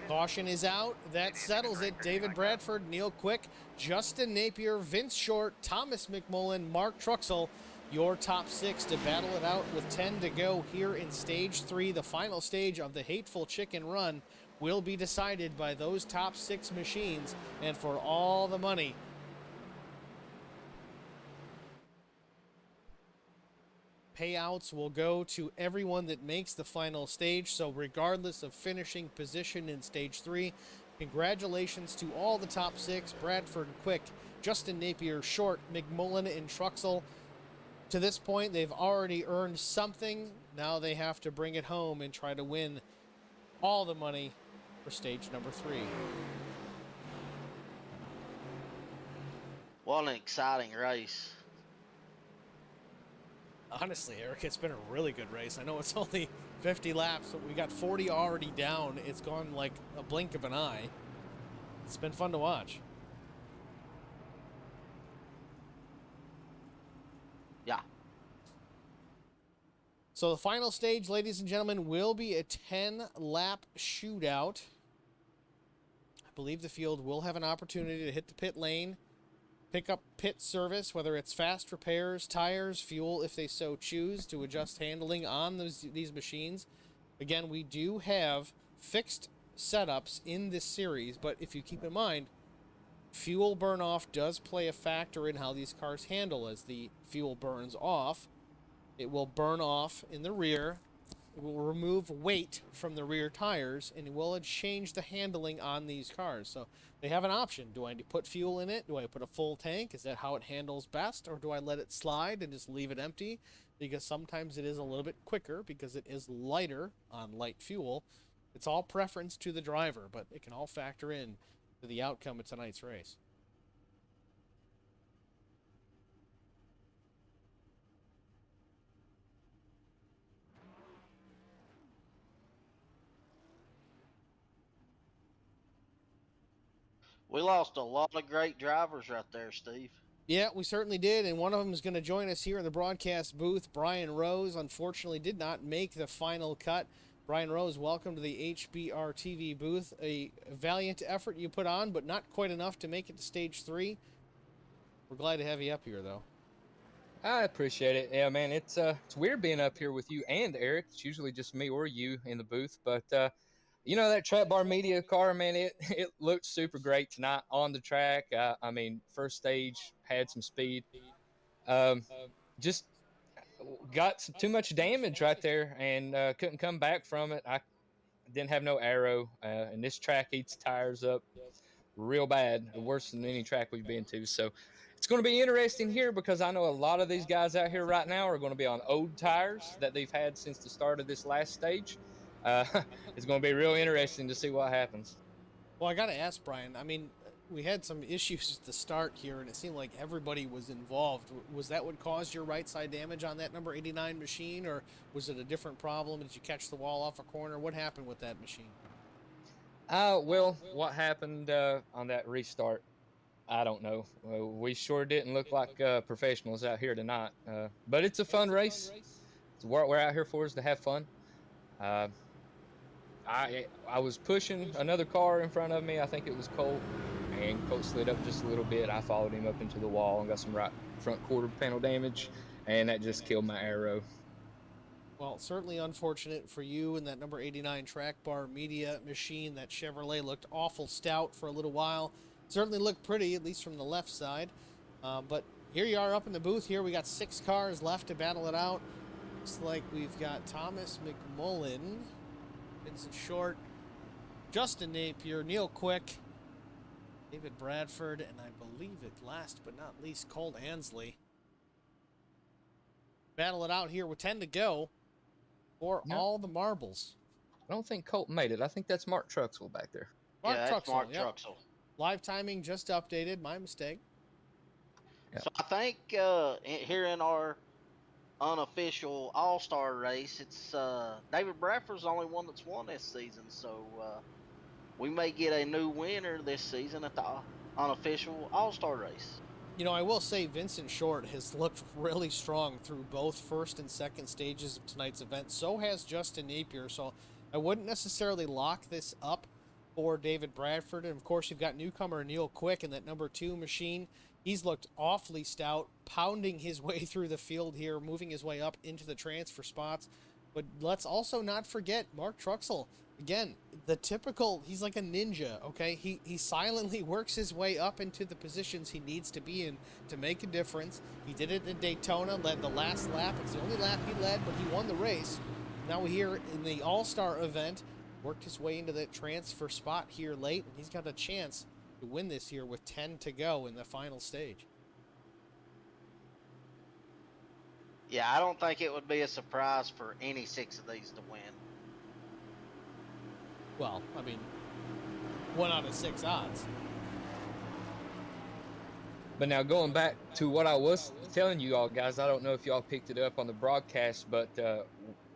Caution is out. That settles it. David Bradford, Neil Quick, Justin Napier, Vince Short, Thomas McMullen, Mark Truxell, your top 6 to battle it out with 10 to go here in stage 3. The final stage of the Hateful Chicken Run will be decided by those top 6 machines, and for all the money. Payouts will go to everyone that makes the final stage, so regardless of finishing position in stage 3, congratulations to all the top 6, Bradford, Quick, Justin Napier, Short, McMullen, and Truxell. To this point, they've already earned something. Now they have to bring it home and try to win all the money for stage number 3. What an exciting race. Honestly, Eric, it's been a really good race. I know it's only 50 laps, but we got 40 already down. It's gone like a blink of an eye. It's been fun to watch. Yeah. So the final stage, ladies and gentlemen, will be a 10-lap shootout. I believe the field will have an opportunity to hit the pit lane, pick up pit service, whether it's fast repairs, tires, fuel, if they so choose, to adjust handling on these machines. Again, we do have fixed setups in this series, but if you keep in mind, fuel burn off does play a factor in how these cars handle. As the fuel burns off, it will burn off in the rear. It will remove weight from the rear tires, and it will change the handling on these cars. So they have an option. Do I put fuel in it? Do I put a full tank? Is that how it handles best? Or do I let it slide and just leave it empty? Because sometimes it is a little bit quicker because it is lighter on light fuel. It's all preference to the driver, but it can all factor in to the outcome of tonight's race. We lost a lot of great drivers right there, Steve. Yeah, we certainly did, and one of them is going to join us here in the broadcast booth. Brian Rose, unfortunately, did not make the final cut. Brian Rose, welcome to the HBR TV booth. A valiant effort you put on, but not quite enough to make it to stage 3. We're glad to have you up here, though. I appreciate it. Yeah, man, it's weird being up here with you and Eric. It's usually just me or you in the booth, but You know, that Trap Bar Media car, man, it looked super great tonight on the track. I mean, first stage had some speed. Um, just got too much damage right there and couldn't come back from it. I didn't have no aero, and this track eats tires up real bad, worse than any track we've been to. So it's going to be interesting here because I know a lot of these guys out here right now are going to be on old tires that they've had since the start of this last stage. Uh, it's going to be real interesting to see what happens. Well, I got to ask Brian. I mean, we had some issues at the start here, and it seemed like everybody was involved. Was that what caused your right side damage on that number 89 machine, or was it a different problem? Did you catch the wall off a corner? What happened with that machine? Well, what happened on that restart, I don't know. We sure didn't look like professionals out here tonight. But it's a fun race. It's what we're out here for, is to have fun. Uh, I was pushing another car in front of me. I think it was Colt, and Colt slid up just a little bit. I followed him up into the wall and got some right front quarter panel damage, and that just killed my aero. Well, certainly unfortunate for you and that number 89 Track Bar Media machine. That Chevrolet looked awful stout for a little while. Certainly looked pretty, at least from the left side. But here you are up in the booth here. We got 6 cars left to battle it out. Looks like we've got Thomas McMullen, Vincent Short, Justin Napier, Neil Quick, David Bradford, and I believe it last but not least, Colt Ansley. Battle it out here with 10 to go for all the marbles. I don't think Colt made it. I think that's Mark Truxell back there. That's Mark Truxell. Live timing just updated. My mistake. Yep. So I think here in our unofficial All-Star race, it's David Bradford's the only one that's won this season. So we may get a new winner this season at the unofficial All-Star race. You know, I will say Vincent Short has looked really strong through both first and second stages of tonight's event. So has Justin Napier. So I wouldn't necessarily lock this up for David Bradford. And, of course, you've got newcomer Neil Quick in that number 2 machine. He's looked awfully stout, pounding his way through the field here, moving his way up into the transfer spots. But let's also not forget Mark Truxell. Again, the typical, he's like a ninja, okay? He silently works his way up into the positions he needs to be in to make a difference. He did it in Daytona, led the last lap. It's the only lap he led, but he won the race. Now here in the All-Star event, worked his way into that transfer spot here late, and he's got a chance to win this here with 10 to go in the final stage. Yeah, I don't think it would be a surprise for any 6 of these to win. Well, I mean, 1 out of 6 odds. But now going back to what I was telling you all guys, I don't know if y'all picked it up on the broadcast, but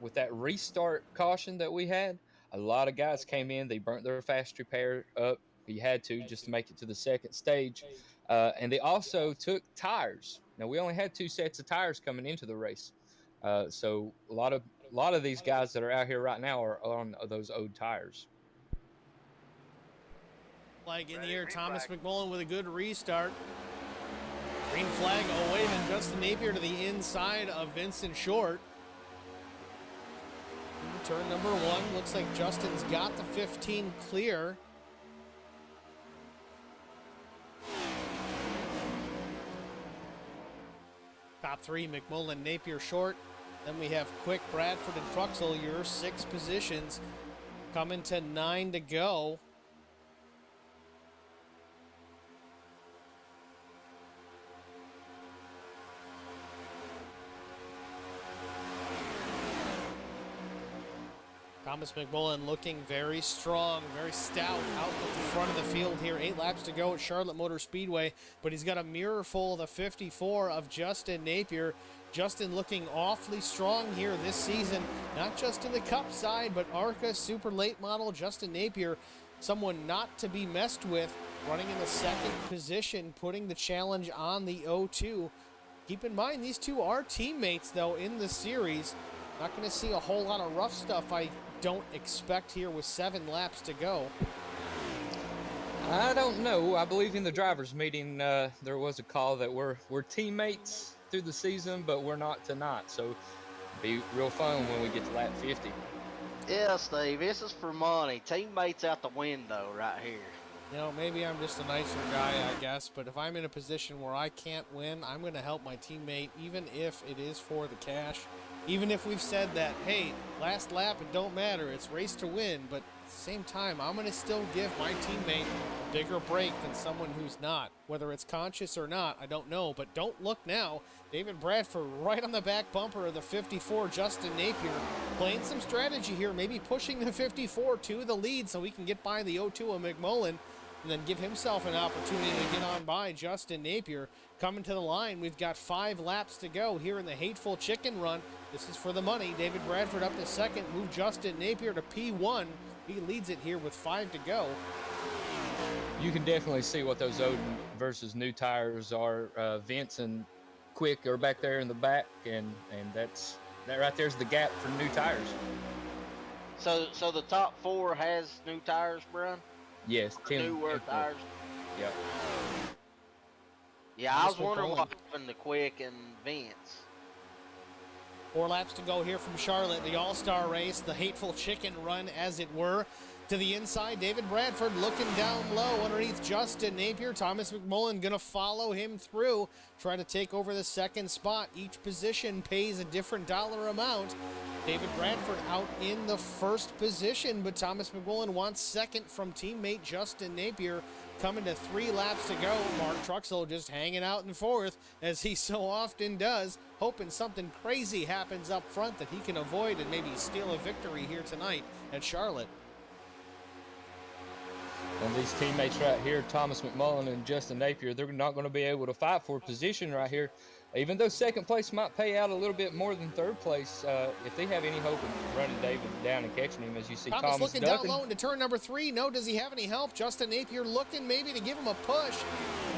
with that restart caution that we had, a lot of guys came in. They burnt their fast repair up. You had to just to make it to the second stage. And they also took tires. Now, we only had 2 sets of tires coming into the race. So a lot of these guys that are out here right now are on those old tires. Flag in the air, Thomas McMullen with a good restart. Green flag away from Justin Napier to the inside of Vincent Short. Turn number 1, looks like Justin's got the 15 clear. Top 3, McMullen, Napier, Short. Then we have Quick, Bradford, and Truxell, your 6 positions. Coming to 9 to go. Thomas McMullen looking very strong, very stout out at the front of the field here. 8 laps to go at Charlotte Motor Speedway, but he's got a mirror full of the 54 of Justin Napier. Justin looking awfully strong here this season, not just in the Cup side, but ARCA super late model. Justin Napier, someone not to be messed with, running in the 2nd position, putting the challenge on the 0-2. Keep in mind, these 2 are teammates, though, in the series. Not going to see a whole lot of rough stuff, I don't expect, here with 7 laps to go. I don't know. I believe in the drivers' meeting there was a call that we're teammates through the season, but we're not tonight. So it'll be real fun when we get to lap 50. Yeah, Steve, this is for money. Teammates out the window right here. You know, maybe I'm just a nicer guy, I guess, but if I'm in a position where I can't win, I'm going to help my teammate, even if it is for the cash. Even if we've said that, hey, last lap, it don't matter, it's race to win, but at the same time, I'm going to still give my teammate a bigger break than someone who's not. Whether it's conscious or not, I don't know, but don't look now. David Bradford right on the back bumper of the 54, Justin Napier, playing some strategy here, maybe pushing the 54 to the lead so he can get by the 02 of McMullen, and then give himself an opportunity to get on by Justin Napier. Coming to the line, we've got 5 laps to go here in the Hateful Chicken Run. This is for the money. David Bradford up to second, move Justin Napier to P1. He leads it here with 5 to go. You can definitely see what those old versus new tires are. Vince and Quick are back there in the back, and that right there's the gap for new tires. So the top 4 has new tires, Brian? Yes, Tim. Newer tires. Yep. Yeah, I was wondering what happened to Quick and Vince. 4 laps to go here from Charlotte, the All-Star race, the Hateful Chicken Run, as it were. To the inside, David Bradford looking down low underneath Justin Napier. Thomas McMullen going to follow him through, try to take over the second spot. Each position pays a different dollar amount. David Bradford out in the first position, but Thomas McMullen wants second from teammate Justin Napier. Coming to 3 laps to go. Mark Truxell just hanging out in fourth, as he so often does, hoping something crazy happens up front that he can avoid and maybe steal a victory here tonight at Charlotte. And these teammates right here, Thomas McMullen and Justin Napier, they're not going to be able to fight for position right here. Even though second place might pay out a little bit more than third place, if they have any hope of running David down and catching him, as you see Thomas looking ducking. down low into turn number 3. No, does he have any help? Justin Napier looking maybe to give him a push.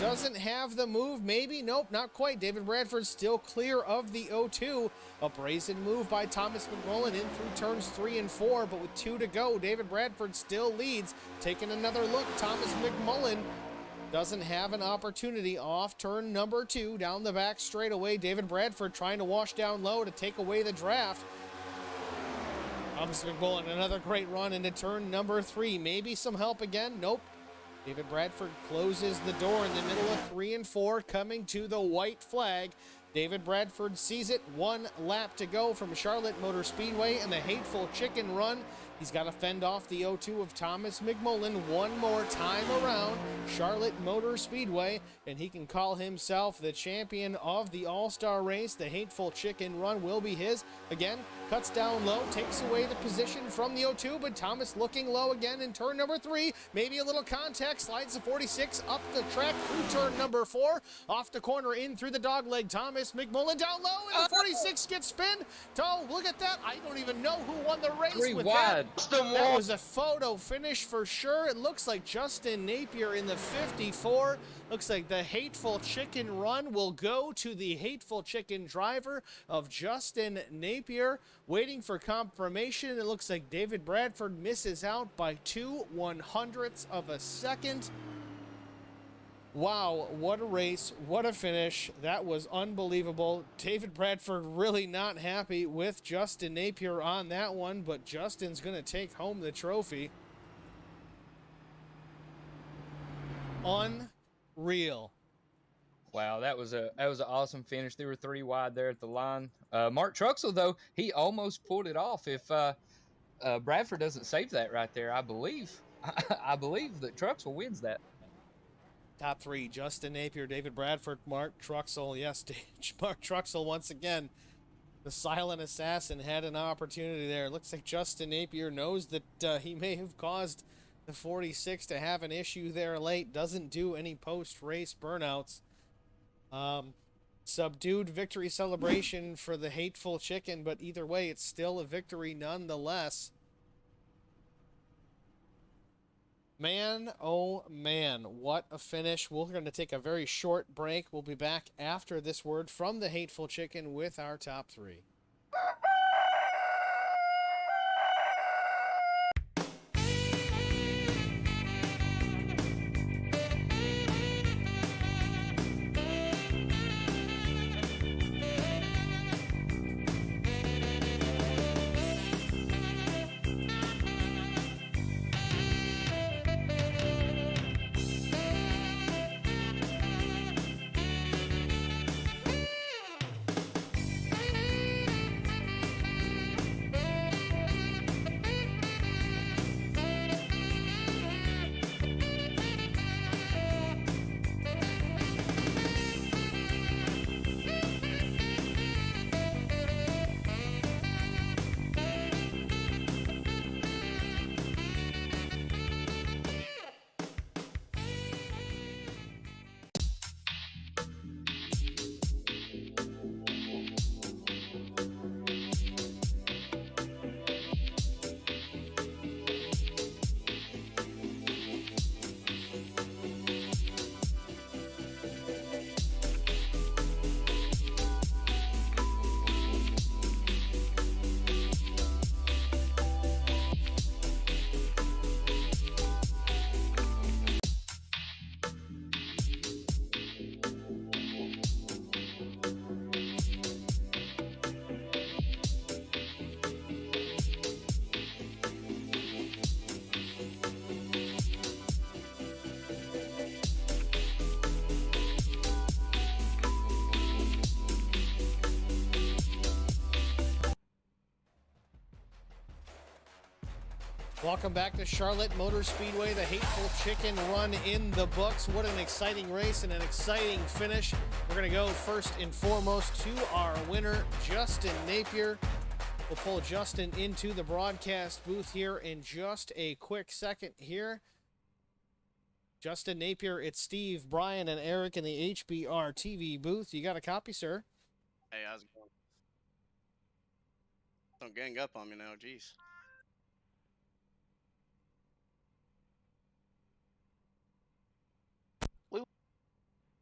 Doesn't have the move, maybe. Nope, not quite. David Bradford still clear of the 0-2. A brazen move by Thomas McMullen in through turns 3 and 4, but with 2 to go, David Bradford still leads. Taking another look, Thomas McMullen doesn't have an opportunity off turn number 2 down the back straightaway. David Bradford trying to wash down low to take away the draft. Thomas McMullen, another great run into turn number 3. Maybe some help again. Nope. David Bradford closes the door in the middle of 3 and 4, coming to the white flag. David Bradford sees it. 1 lap to go from Charlotte Motor Speedway and the Hateful Chicken Run. He's got to fend off the 0-2 of Thomas McMullen one more time around Charlotte Motor Speedway, and he can call himself the champion of the All-Star race. The Hateful Chicken Run will be his. Again, cuts down low, takes away the position from the 0-2, but Thomas looking low again in turn number 3. Maybe a little contact, slides the 46 up the track through turn number 4. Off the corner, in through the dogleg, Thomas McMullen down low, and the 46 gets spinned. Oh, look at that. I don't even know who won the race 3 with wide. that was a photo finish for sure. It looks like Justin Napier in the 54. Looks like the Hateful Chicken Run will go to the Hateful Chicken driver of Justin Napier. Waiting for confirmation. It looks like David Bradford misses out by 2/100ths of a second. Wow, what a race, what a finish. That was unbelievable. David Bradford really not happy with Justin Napier on that one, but Justin's going to take home the trophy. Unreal. Wow, that was an awesome finish. They were 3 wide there at the line. Mark Truxell, though, he almost pulled it off. If Bradford doesn't save that right there, I believe that Truxell wins that. Top 3, Justin Napier, David Bradford, Mark Truxell. Yes, Mark Truxell once again. The silent assassin had an opportunity there. Looks like Justin Napier knows that he may have caused the 46 to have an issue there late. Doesn't do any post-race burnouts. Subdued victory celebration for the Hateful Chicken, but either way, it's still a victory nonetheless. Man, oh man, what a finish. We're going to take a very short break. We'll be back after this word from the Hateful Chicken with our top 3. Welcome back to Charlotte Motor Speedway, the Hateful Chicken Run in the books. What an exciting race and an exciting finish. We're going to go first and foremost to our winner, Justin Napier. We'll pull Justin into the broadcast booth here in just a quick second here. Justin Napier, it's Steve, Brian, and Eric in the HBR TV booth. You got a copy, sir? Hey, how's it going? Don't gang up on me now, jeez.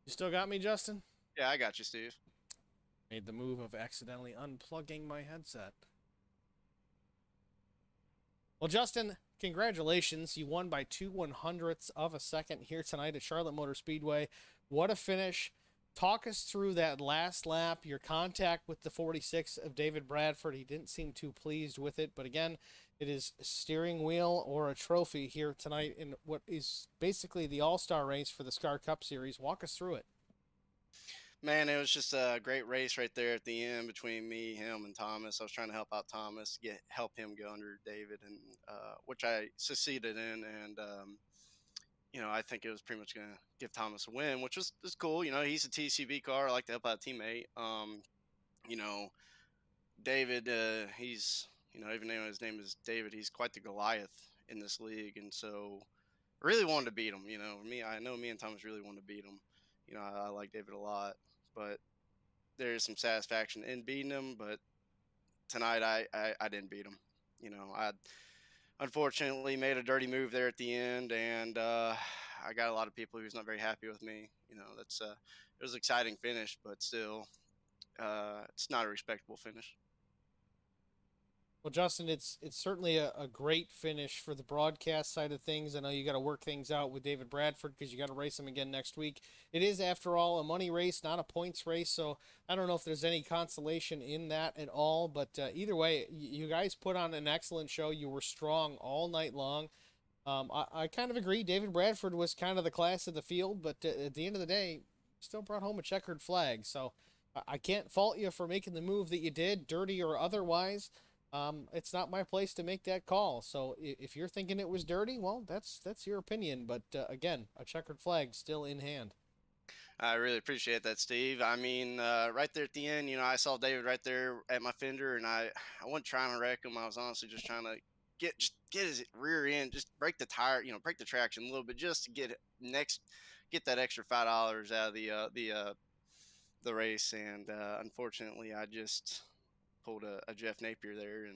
You still got me, Justin? Yeah, I got you, Steve. Made the move of accidentally unplugging my headset. Well, Justin, congratulations. You won by 2/100ths of a second here tonight at Charlotte Motor Speedway. What a finish. Talk us through that last lap, your contact with the 46 of David Bradford. He didn't seem too pleased with it, but again, it is a steering wheel or a trophy here tonight in what is basically the all-star race for the SCAR Cup Series. Walk us through it. Man, it was just a great race right there at the end between me, him, and Thomas. I was trying to help out Thomas, help him go under David, and which I succeeded in. And you know, I think it was pretty much going to give Thomas a win, which was cool. You know, he's a TCB car. I like to help out a teammate. You know, David, he's, you know, even though his name is David, he's quite the Goliath in this league. And so I really wanted to beat him. You know, I know me and Thomas really wanted to beat him. You know, I like David a lot, but there is some satisfaction in beating him. But tonight I didn't beat him. You know, I unfortunately made a dirty move there at the end, and I got a lot of people who's not very happy with me. You know, that's it was an exciting finish, but still, it's not a respectable finish. Well, Justin, it's certainly a great finish for the broadcast side of things. I know you got to work things out with David Bradford because you got to race him again next week. It is, after all, a money race, not a points race. So I don't know if there's any consolation in that at all. But either way, you guys put on an excellent show. You were strong all night long. I kind of agree. David Bradford was kind of the class of the field, but at the end of the day, still brought home a checkered flag. So I can't fault you for making the move that you did, dirty or otherwise. It's not my place to make that call. So if you're thinking it was dirty, well, that's your opinion. But again, a checkered flag still in hand. I really appreciate that, Steve. I mean, right there at the end, you know, I saw David right there at my fender, and I wasn't trying to wreck him. I was honestly just trying to get his rear end, just break the tire, you know, break the traction a little bit, just to get that extra $5 out of the race. And unfortunately, I just pulled a Jeff Napier there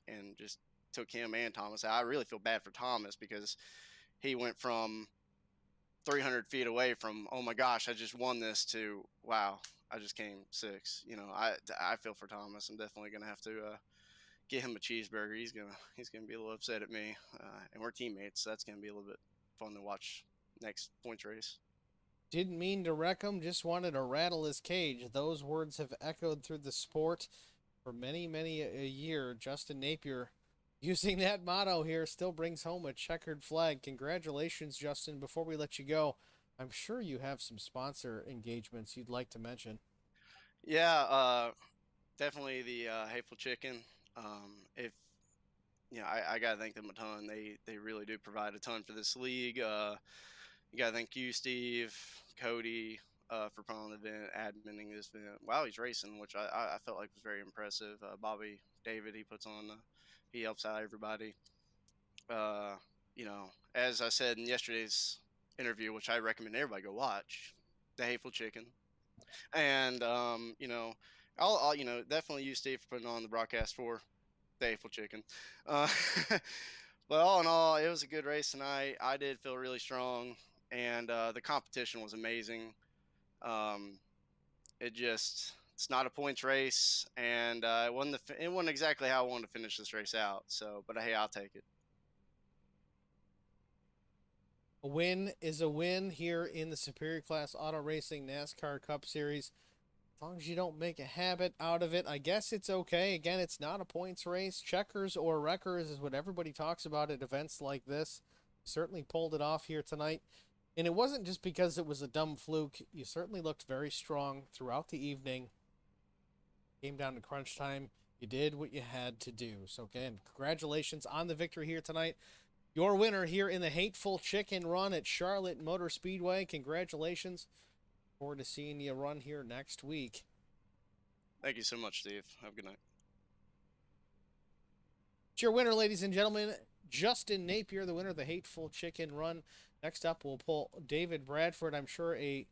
and just took him and Thomas out. I really feel bad for Thomas because he went from 300 feet away from, oh my gosh, I just won this, to, wow, I just came sixth. You know, I feel for Thomas. I'm definitely going to have to get him a cheeseburger. He's gonna be a little upset at me, and we're teammates, so that's going to be a little bit fun to watch next points race. Didn't mean to wreck him, just wanted to rattle his cage. Those words have echoed through the sport for many a year. Justin Napier, using that motto here, still brings home a checkered flag. Congratulations, Justin. Before we let you go, I'm sure you have some sponsor engagements you'd like to mention. Yeah, definitely the Hateful Chicken. If you know, I gotta thank them a ton. They really do provide a ton for this league. You gotta thank you, Steve, Cody, for putting on the event, adminning this event while he's racing, which I felt like was very impressive. Bobby, David, he helps out everybody. You know, as I said in yesterday's interview, which I recommend everybody go watch, the Hateful Chicken. And you know, I'll you know, definitely use Steve for putting on the broadcast for the Hateful Chicken. But all in all, it was a good race tonight. I did feel really strong, and the competition was amazing. It's not a points race, and it wasn't exactly how I wanted to finish this race out. So, but hey, I'll take it. A win is a win here in the Superior Class Auto Racing NASCAR Cup Series. As long as you don't make a habit out of it, I guess it's okay. Again, it's not a points race. Checkers or wreckers is what everybody talks about at events like this. Certainly pulled it off here tonight. And it wasn't just because it was a dumb fluke. You certainly looked very strong throughout the evening. Came down to crunch time. You did what you had to do. So, again, congratulations on the victory here tonight. Your winner here in the Hateful Chicken Run at Charlotte Motor Speedway. Congratulations. Forward to seeing you run here next week. Thank you so much, Steve. Have a good night. It's your winner, ladies and gentlemen, Justin Napier, the winner of the Hateful Chicken Run. Next up, we'll pull David Bradford. I'm sure a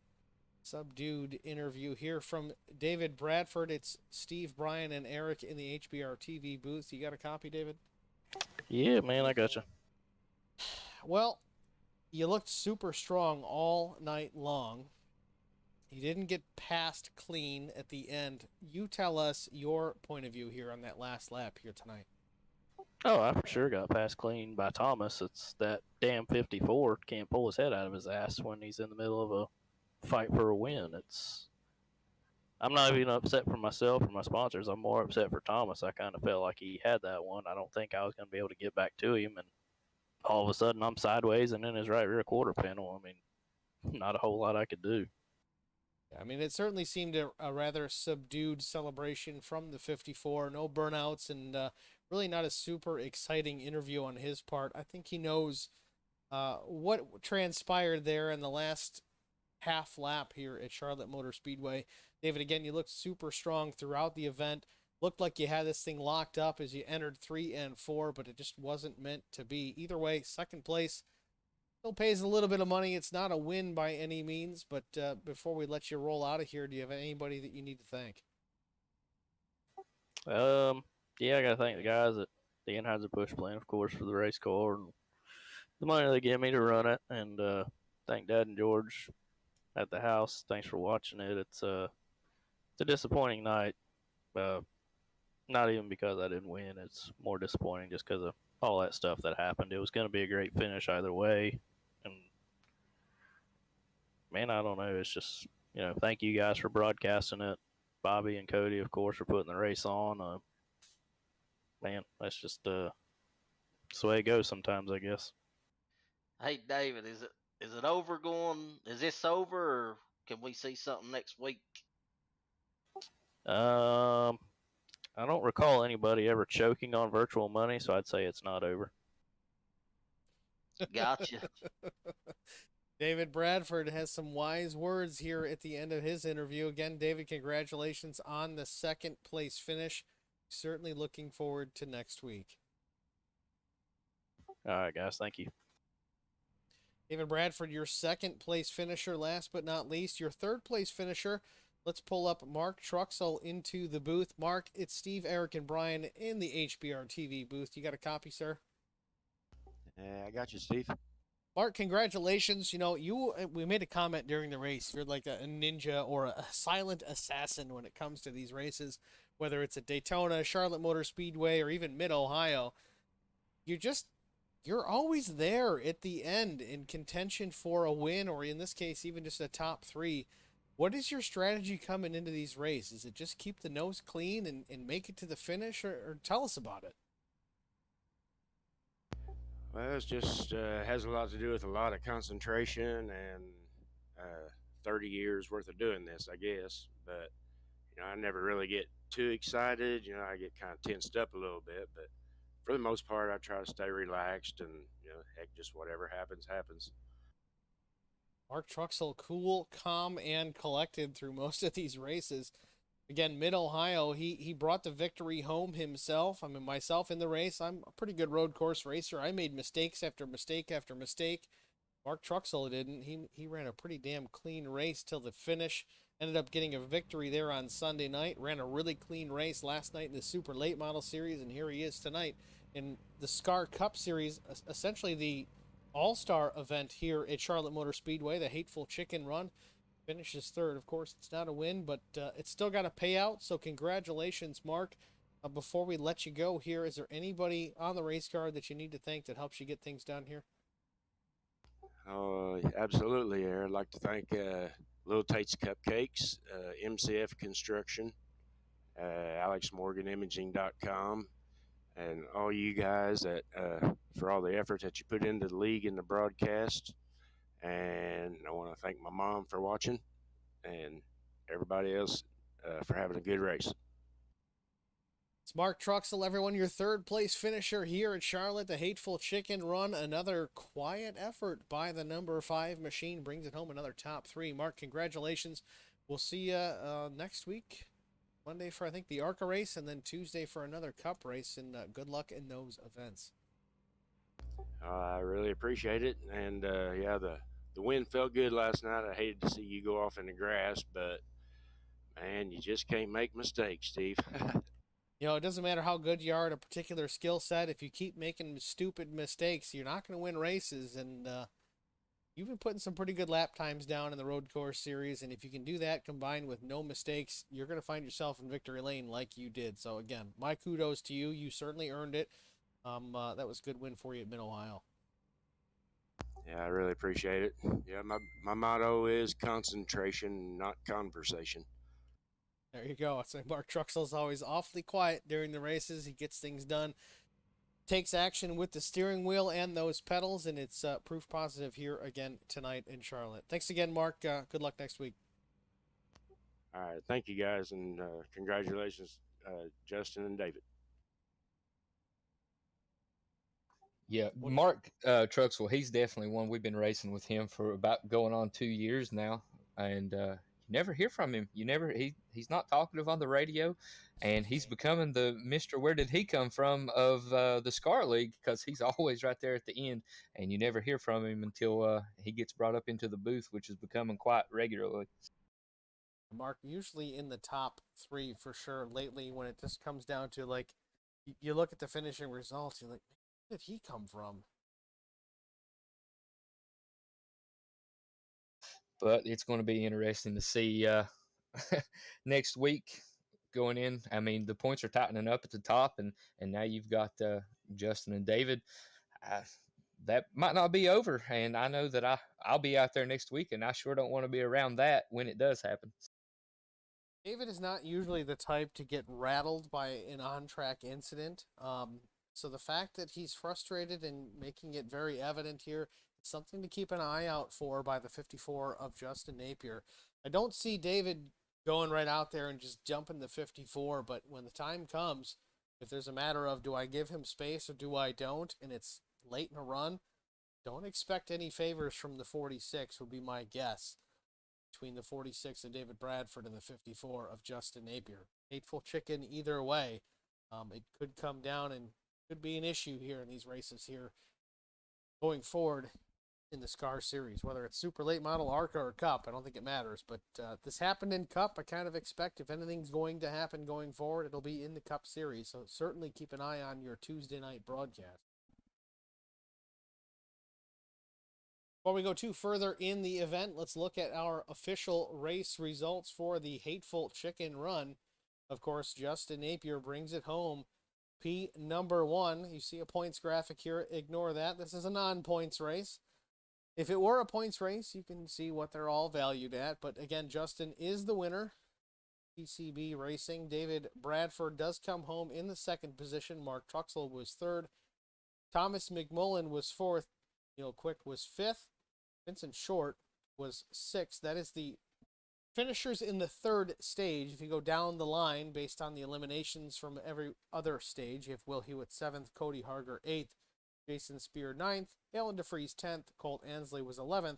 subdued interview here from David Bradford. It's Steve, Brian, and Eric in the HBR TV booth. You got a copy, David? Yeah, man, I got you. Well, you looked super strong all night long. You didn't get past clean at the end. You tell us your point of view here on that last lap here tonight. Oh, I for sure got passed clean by Thomas. It's that damn 54 can't pull his head out of his ass when he's in the middle of a fight for a win. I'm not even upset for myself or my sponsors. I'm more upset for Thomas. I kind of felt like he had that one. I don't think I was going to be able to get back to him, and all of a sudden I'm sideways and in his right rear quarter panel. I mean, not a whole lot I could do. I mean, it certainly seemed a rather subdued celebration from the 54. No burnouts and really not a super exciting interview on his part. I think he knows what transpired there in the last half lap here at Charlotte Motor Speedway. David, again, you looked super strong throughout the event. Looked like you had this thing locked up as you entered 3 and 4, but it just wasn't meant to be. Either way, second place still pays a little bit of money. It's not a win by any means, but before we let you roll out of here, do you have anybody that you need to thank? Yeah, I got to thank the guys at the Anheuser-Busch plant, of course, for the race car and the money they gave me to run it, and thank Dad and George at the house. Thanks for watching it. It's a disappointing night. Not even because I didn't win. It's more disappointing just because of all that stuff that happened. It was going to be a great finish either way. And, man, I don't know. It's just, thank you guys for broadcasting it. Bobby and Cody, of course, for putting the race on. Man, that's just the way it goes sometimes, I guess. Hey, David, is it over going? Is this over, or can we see something next week? I don't recall anybody ever choking on virtual money, so I'd say it's not over. Gotcha. David Bradford has some wise words here at the end of his interview. Again, David, congratulations on the second place finish. Certainly looking forward to next week. All right, guys. Thank you. David Bradford, your second place finisher. Last but not least, your third place finisher. Let's pull up Mark Truxell into the booth. Mark, it's Steve, Eric, and Brian in the HBR TV booth. You got a copy, sir? I got you, Steve. Mark, congratulations. We made a comment during the race. You're like a ninja or a silent assassin when it comes to these races, whether it's at Daytona, Charlotte Motor Speedway, or even Mid-Ohio. You're always there at the end in contention for a win, or in this case, even just a top 3. What is your strategy coming into these races? Is it just keep the nose clean and make it to the finish, or tell us about it? Well, it's just has a lot to do with a lot of concentration and 30 years worth of doing this, I guess. But, I never really get too excited. I get kind of tensed up a little bit. But for the most part, I try to stay relaxed and, heck, just whatever happens, happens. Mark Truxell, cool, calm, and collected through most of these races. Again, Mid-Ohio, he brought the victory home himself. I mean, myself in the race, I'm a pretty good road course racer. I made mistakes after mistake after mistake. Mark Truxell didn't. He ran a pretty damn clean race till the finish. Ended up getting a victory there on Sunday night. Ran a really clean race last night in the Super Late Model Series, and here he is tonight in the SCAR Cup Series, essentially the all-star event here at Charlotte Motor Speedway, the Hateful Chicken Run. Finishes third. Of course, it's not a win, but it's still got a payout, so congratulations, Mark. Before we let you go here, is there anybody on the race car that you need to thank that helps you get things done here? Absolutely, Aaron. I'd like to thank Little Tate's Cupcakes, MCF Construction, AlexMorganImaging.com, and all you guys that for all the effort that you put into the league and the broadcast. And I want to thank my mom for watching and everybody else for having a good race. It's Mark Truxell, everyone, your third place finisher here at Charlotte. The Hateful Chicken Run, another quiet effort by the number 5 machine, brings it home, another top 3. Mark, congratulations. We'll see you next week, Monday for, I think, the ARCA race, and then Tuesday for another Cup race, and good luck in those events. I really appreciate it, and yeah, the wind felt good last night. I hated to see you go off in the grass, but man, you just can't make mistakes, Steve. You know, it doesn't matter how good you are at a particular skill set. If you keep making stupid mistakes, you're not going to win races. And you've been putting some pretty good lap times down in the road course series. And if you can do that combined with no mistakes, you're going to find yourself in victory lane like you did. So, again, my kudos to you. You certainly earned it. That was a good win for you at Mid-Ohio. Yeah, I really appreciate it. Yeah, my motto is concentration, not conversation. There you go. So Mark Truxell's always awfully quiet during the races. He gets things done, takes action with the steering wheel and those pedals, and it's proof positive here again tonight in Charlotte. Thanks again, Mark. Good luck next week. All right, thank you guys, and congratulations, Justin and David. Yeah, Mark Truxell, he's definitely one. We've been racing with him for about going on 2 years now, and you never hear from him. He's not talkative on the radio, and he's becoming the Mr. Where did he come from of the SCAR League, because he's always right there at the end, and you never hear from him until he gets brought up into the booth, which is becoming quite regularly. Mark, usually in the top 3 for sure lately, when it just comes down to, like, you look at the finishing results, you're like, where did he come from? But it's going to be interesting to see next week going in. I mean, the points are tightening up at the top, and now you've got Justin and David. That might not be over, and I know that I'll be out there next week, and I sure don't want to be around that when it does happen. David is not usually the type to get rattled by an on-track incident. So the fact that he's frustrated and making it very evident here, it's something to keep an eye out for by the 54 of Justin Napier. I don't see David going right out there and just jumping the 54, but when the time comes, if there's a matter of do I give him space or do I don't, and it's late in a run, don't expect any favors from the 46 would be my guess. Between the 46 of David Bradford and the 54 of Justin Napier. Hateful Chicken either way. It could come down and could be an issue here in these races here going forward in the SCAR series, whether it's super late model, ARCA, or Cup. I don't think it matters, but this happened in Cup. I kind of expect if anything's going to happen going forward, it'll be in the Cup series. So certainly keep an eye on your Tuesday night broadcast. Before we go too further in the event, let's look at our official race results for the Hateful Chicken Run. Of course, Justin Napier brings it home. P number 1. You see a points graphic here. Ignore that. This is a non-points race. If it were a points race, you can see what they're all valued at. But again, Justin is the winner. PCB Racing. David Bradford does come home in the 2nd position. Mark Truxell was 3rd. Thomas McMullen was 4th. Neil Quick was 5th. Vincent Short was 6th. That is the finishers in the 3rd stage. If you go down the line based on the eliminations from every other stage, you have Will Hewitt 7th, Cody Harger 8th, Jason Spear 9th, Alan DeFries 10th, Colt Ansley was 11th,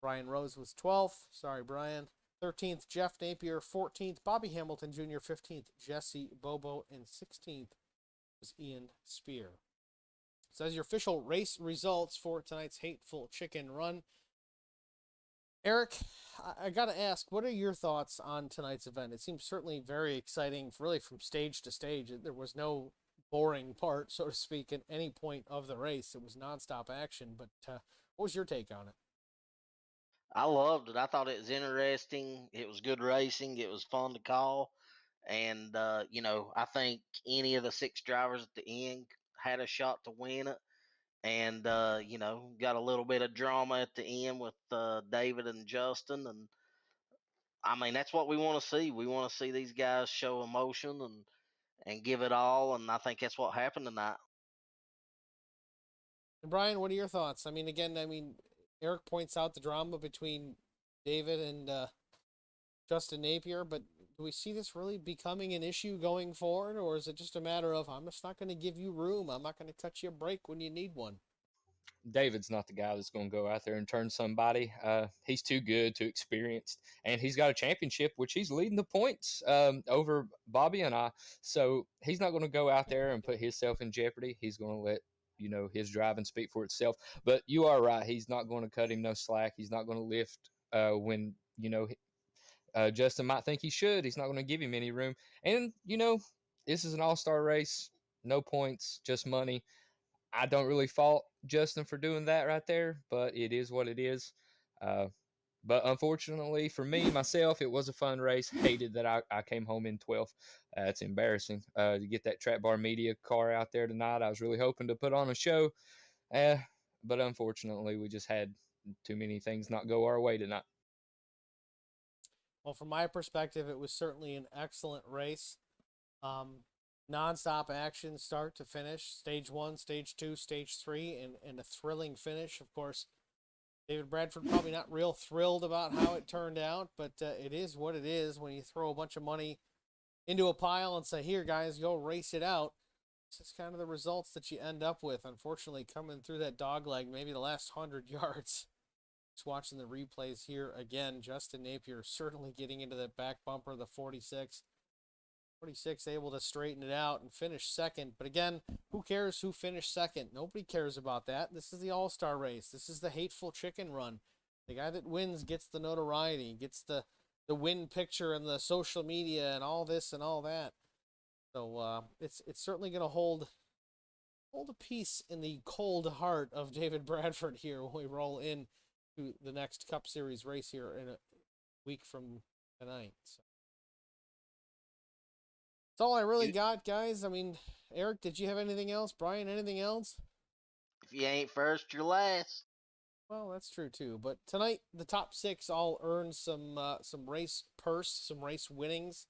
Brian Rose was 12th. Sorry, Brian. 13th, Jeff Napier. 14th, Bobby Hamilton Jr. 15th, Jesse Bobo. And 16th was Ian Spear. So that's your official race results for tonight's Hateful Chicken Run. Eric, I got to ask, what are your thoughts on tonight's event? It seems certainly very exciting, really from stage to stage. There was no boring part, so to speak, at any point of the race. It was nonstop action, but what was your take on it? I loved it. I thought it was interesting. It was good racing. It was fun to call. And, I think any of the 6 drivers at the end had a shot to win it. And, got a little bit of drama at the end with David and Justin. And, I mean, that's what we want to see. We want to see these guys show emotion and give it all. And I think that's what happened tonight. And Brian, what are your thoughts? I mean, again, Eric points out the drama between David and Justin Napier, but do we see this really becoming an issue going forward, or is it just a matter of I'm just not going to give you room, I'm not going to cut you a break when you need one? David's not the guy that's going to go out there and turn somebody. He's too good, too experienced, and he's got a championship, which he's leading the points over Bobby and I. So he's not going to go out there and put himself in jeopardy. He's going to let his driving speak for itself. But you are right. He's not going to cut him no slack. He's not going to lift when Justin might think he should. He's not going to give him any room. And this is an all-star race. No points, just money. I don't really fault Justin for doing that right there, but it is what it is. But unfortunately for me, myself, it was a fun race. Hated that I came home in 12th. It's embarrassing to get that Track Bar Media car out there tonight. I was really hoping to put on a show, but unfortunately, we just had too many things not go our way tonight. Well, from my perspective, it was certainly an excellent race. Non-stop action, start to finish. Stage 1, Stage 2, Stage 3, and a thrilling finish. Of course, David Bradford probably not real thrilled about how it turned out, but it is what it is when you throw a bunch of money into a pile and say, here, guys, go race it out. It's kind of the results that you end up with. Unfortunately, coming through that dog leg, maybe the last 100 yards. Just watching the replays here again, Justin Napier certainly getting into that back bumper, the 46. 46 able to straighten it out and finish second. But again, who cares who finished second? Nobody cares about that. This is the all-star race. This is the Hateful Chicken Run. The guy that wins gets the notoriety, gets the win picture and the social media and all this and all that. So it's certainly going to hold a piece in the cold heart of David Bradford here when we roll in to the next Cup Series race here in a week from tonight. So that's all I really got, guys. I mean, Eric, did you have anything else? Brian, anything else? If you ain't first, you're last. Well, that's true too. But tonight, the top 6 all earned some race purse, some race winnings.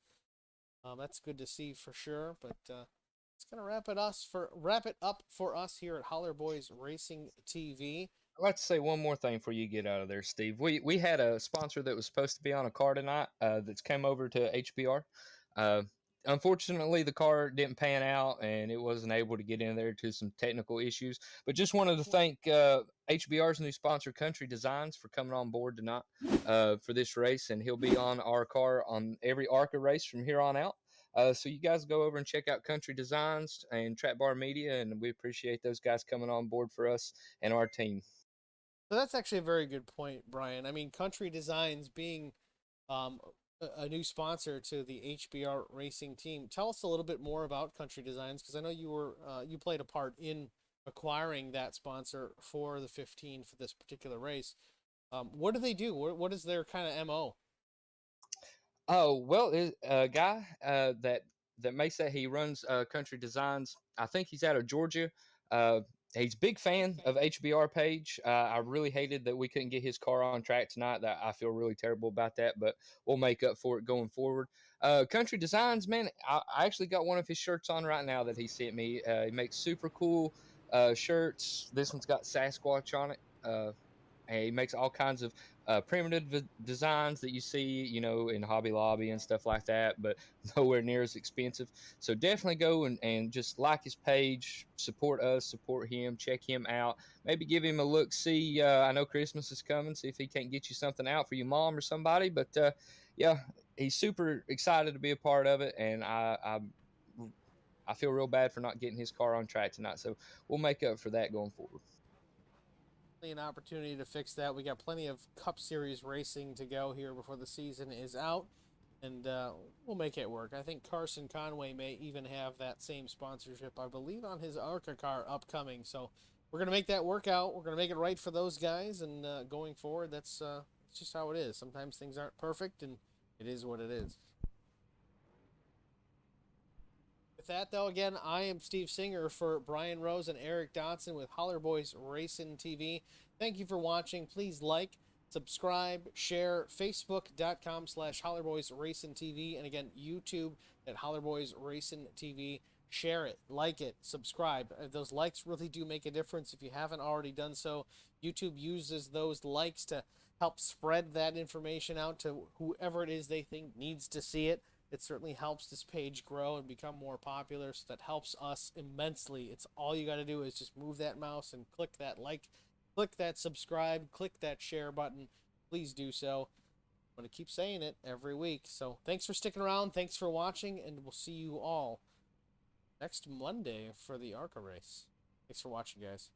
That's good to see for sure. But it's gonna wrap it up for us here at Holler Boys Racing TV. I'd like to say one more thing before you get out of there, Steve. We had a sponsor that was supposed to be on a car tonight that's came over to HBR. Unfortunately, the car didn't pan out, and it wasn't able to get in there to some technical issues. But just wanted to thank HBR's new sponsor, Country Designs, for coming on board tonight for this race, and he'll be on our car on every ARCA race from here on out. So you guys go over and check out Country Designs and Track Bar Media, and we appreciate those guys coming on board for us and our team. So that's actually a very good point, Brian. I mean, Country Designs being a new sponsor to the HBR racing team. Tell us a little bit more about Country Designs, because I know you played a part in acquiring that sponsor for the 15 for this particular race. What do they do? What is their kind of MO? Oh, well, a guy that makes that, he runs Country Designs. I think he's out of Georgia. He's a big fan of HBR page. I really hated that we couldn't get his car on track tonight. That I feel really terrible about that, but we'll make up for it going forward. Country Designs, man, I actually got one of his shirts on right now that he sent me. He makes super cool shirts. This one's got Sasquatch on it. And he makes all kinds of primitive designs that you see, in Hobby Lobby and stuff like that, but nowhere near as expensive. So definitely go and just like his page, support us, support him, check him out, maybe give him a look. See, I know Christmas is coming. See if he can't get you something out for your mom or somebody. But yeah, he's super excited to be a part of it, and I feel real bad for not getting his car on track tonight. So we'll make up for that going forward. An opportunity to fix that. We got plenty of Cup Series racing to go here before the season is out, and we'll make it work. I think Carson Conway may even have that same sponsorship, I believe, on his ARCA car upcoming. So we're going to make that work out. We're going to make it right for those guys, and going forward, that's just how it is. Sometimes things aren't perfect, and it is what it is. With that, though, again, I am Steve Singer for Brian Rose and Eric Dotson with Holler Boys Racing TV. Thank you for watching. Please like, subscribe, share, facebook.com/Holler Boys Racing TV, and again, YouTube at Holler Boys Racing TV. Share it, like it, subscribe. Those likes really do make a difference. If you haven't already done so, YouTube uses those likes to help spread that information out to whoever it is they think needs to see it. It certainly helps this page grow and become more popular, so that helps us immensely. It's all you got to do is just move that mouse and click that like, click that subscribe, click that share button. Please do so. I'm going to keep saying it every week. So thanks for sticking around. Thanks for watching, and we'll see you all next Monday for the ARCA race. Thanks for watching, guys.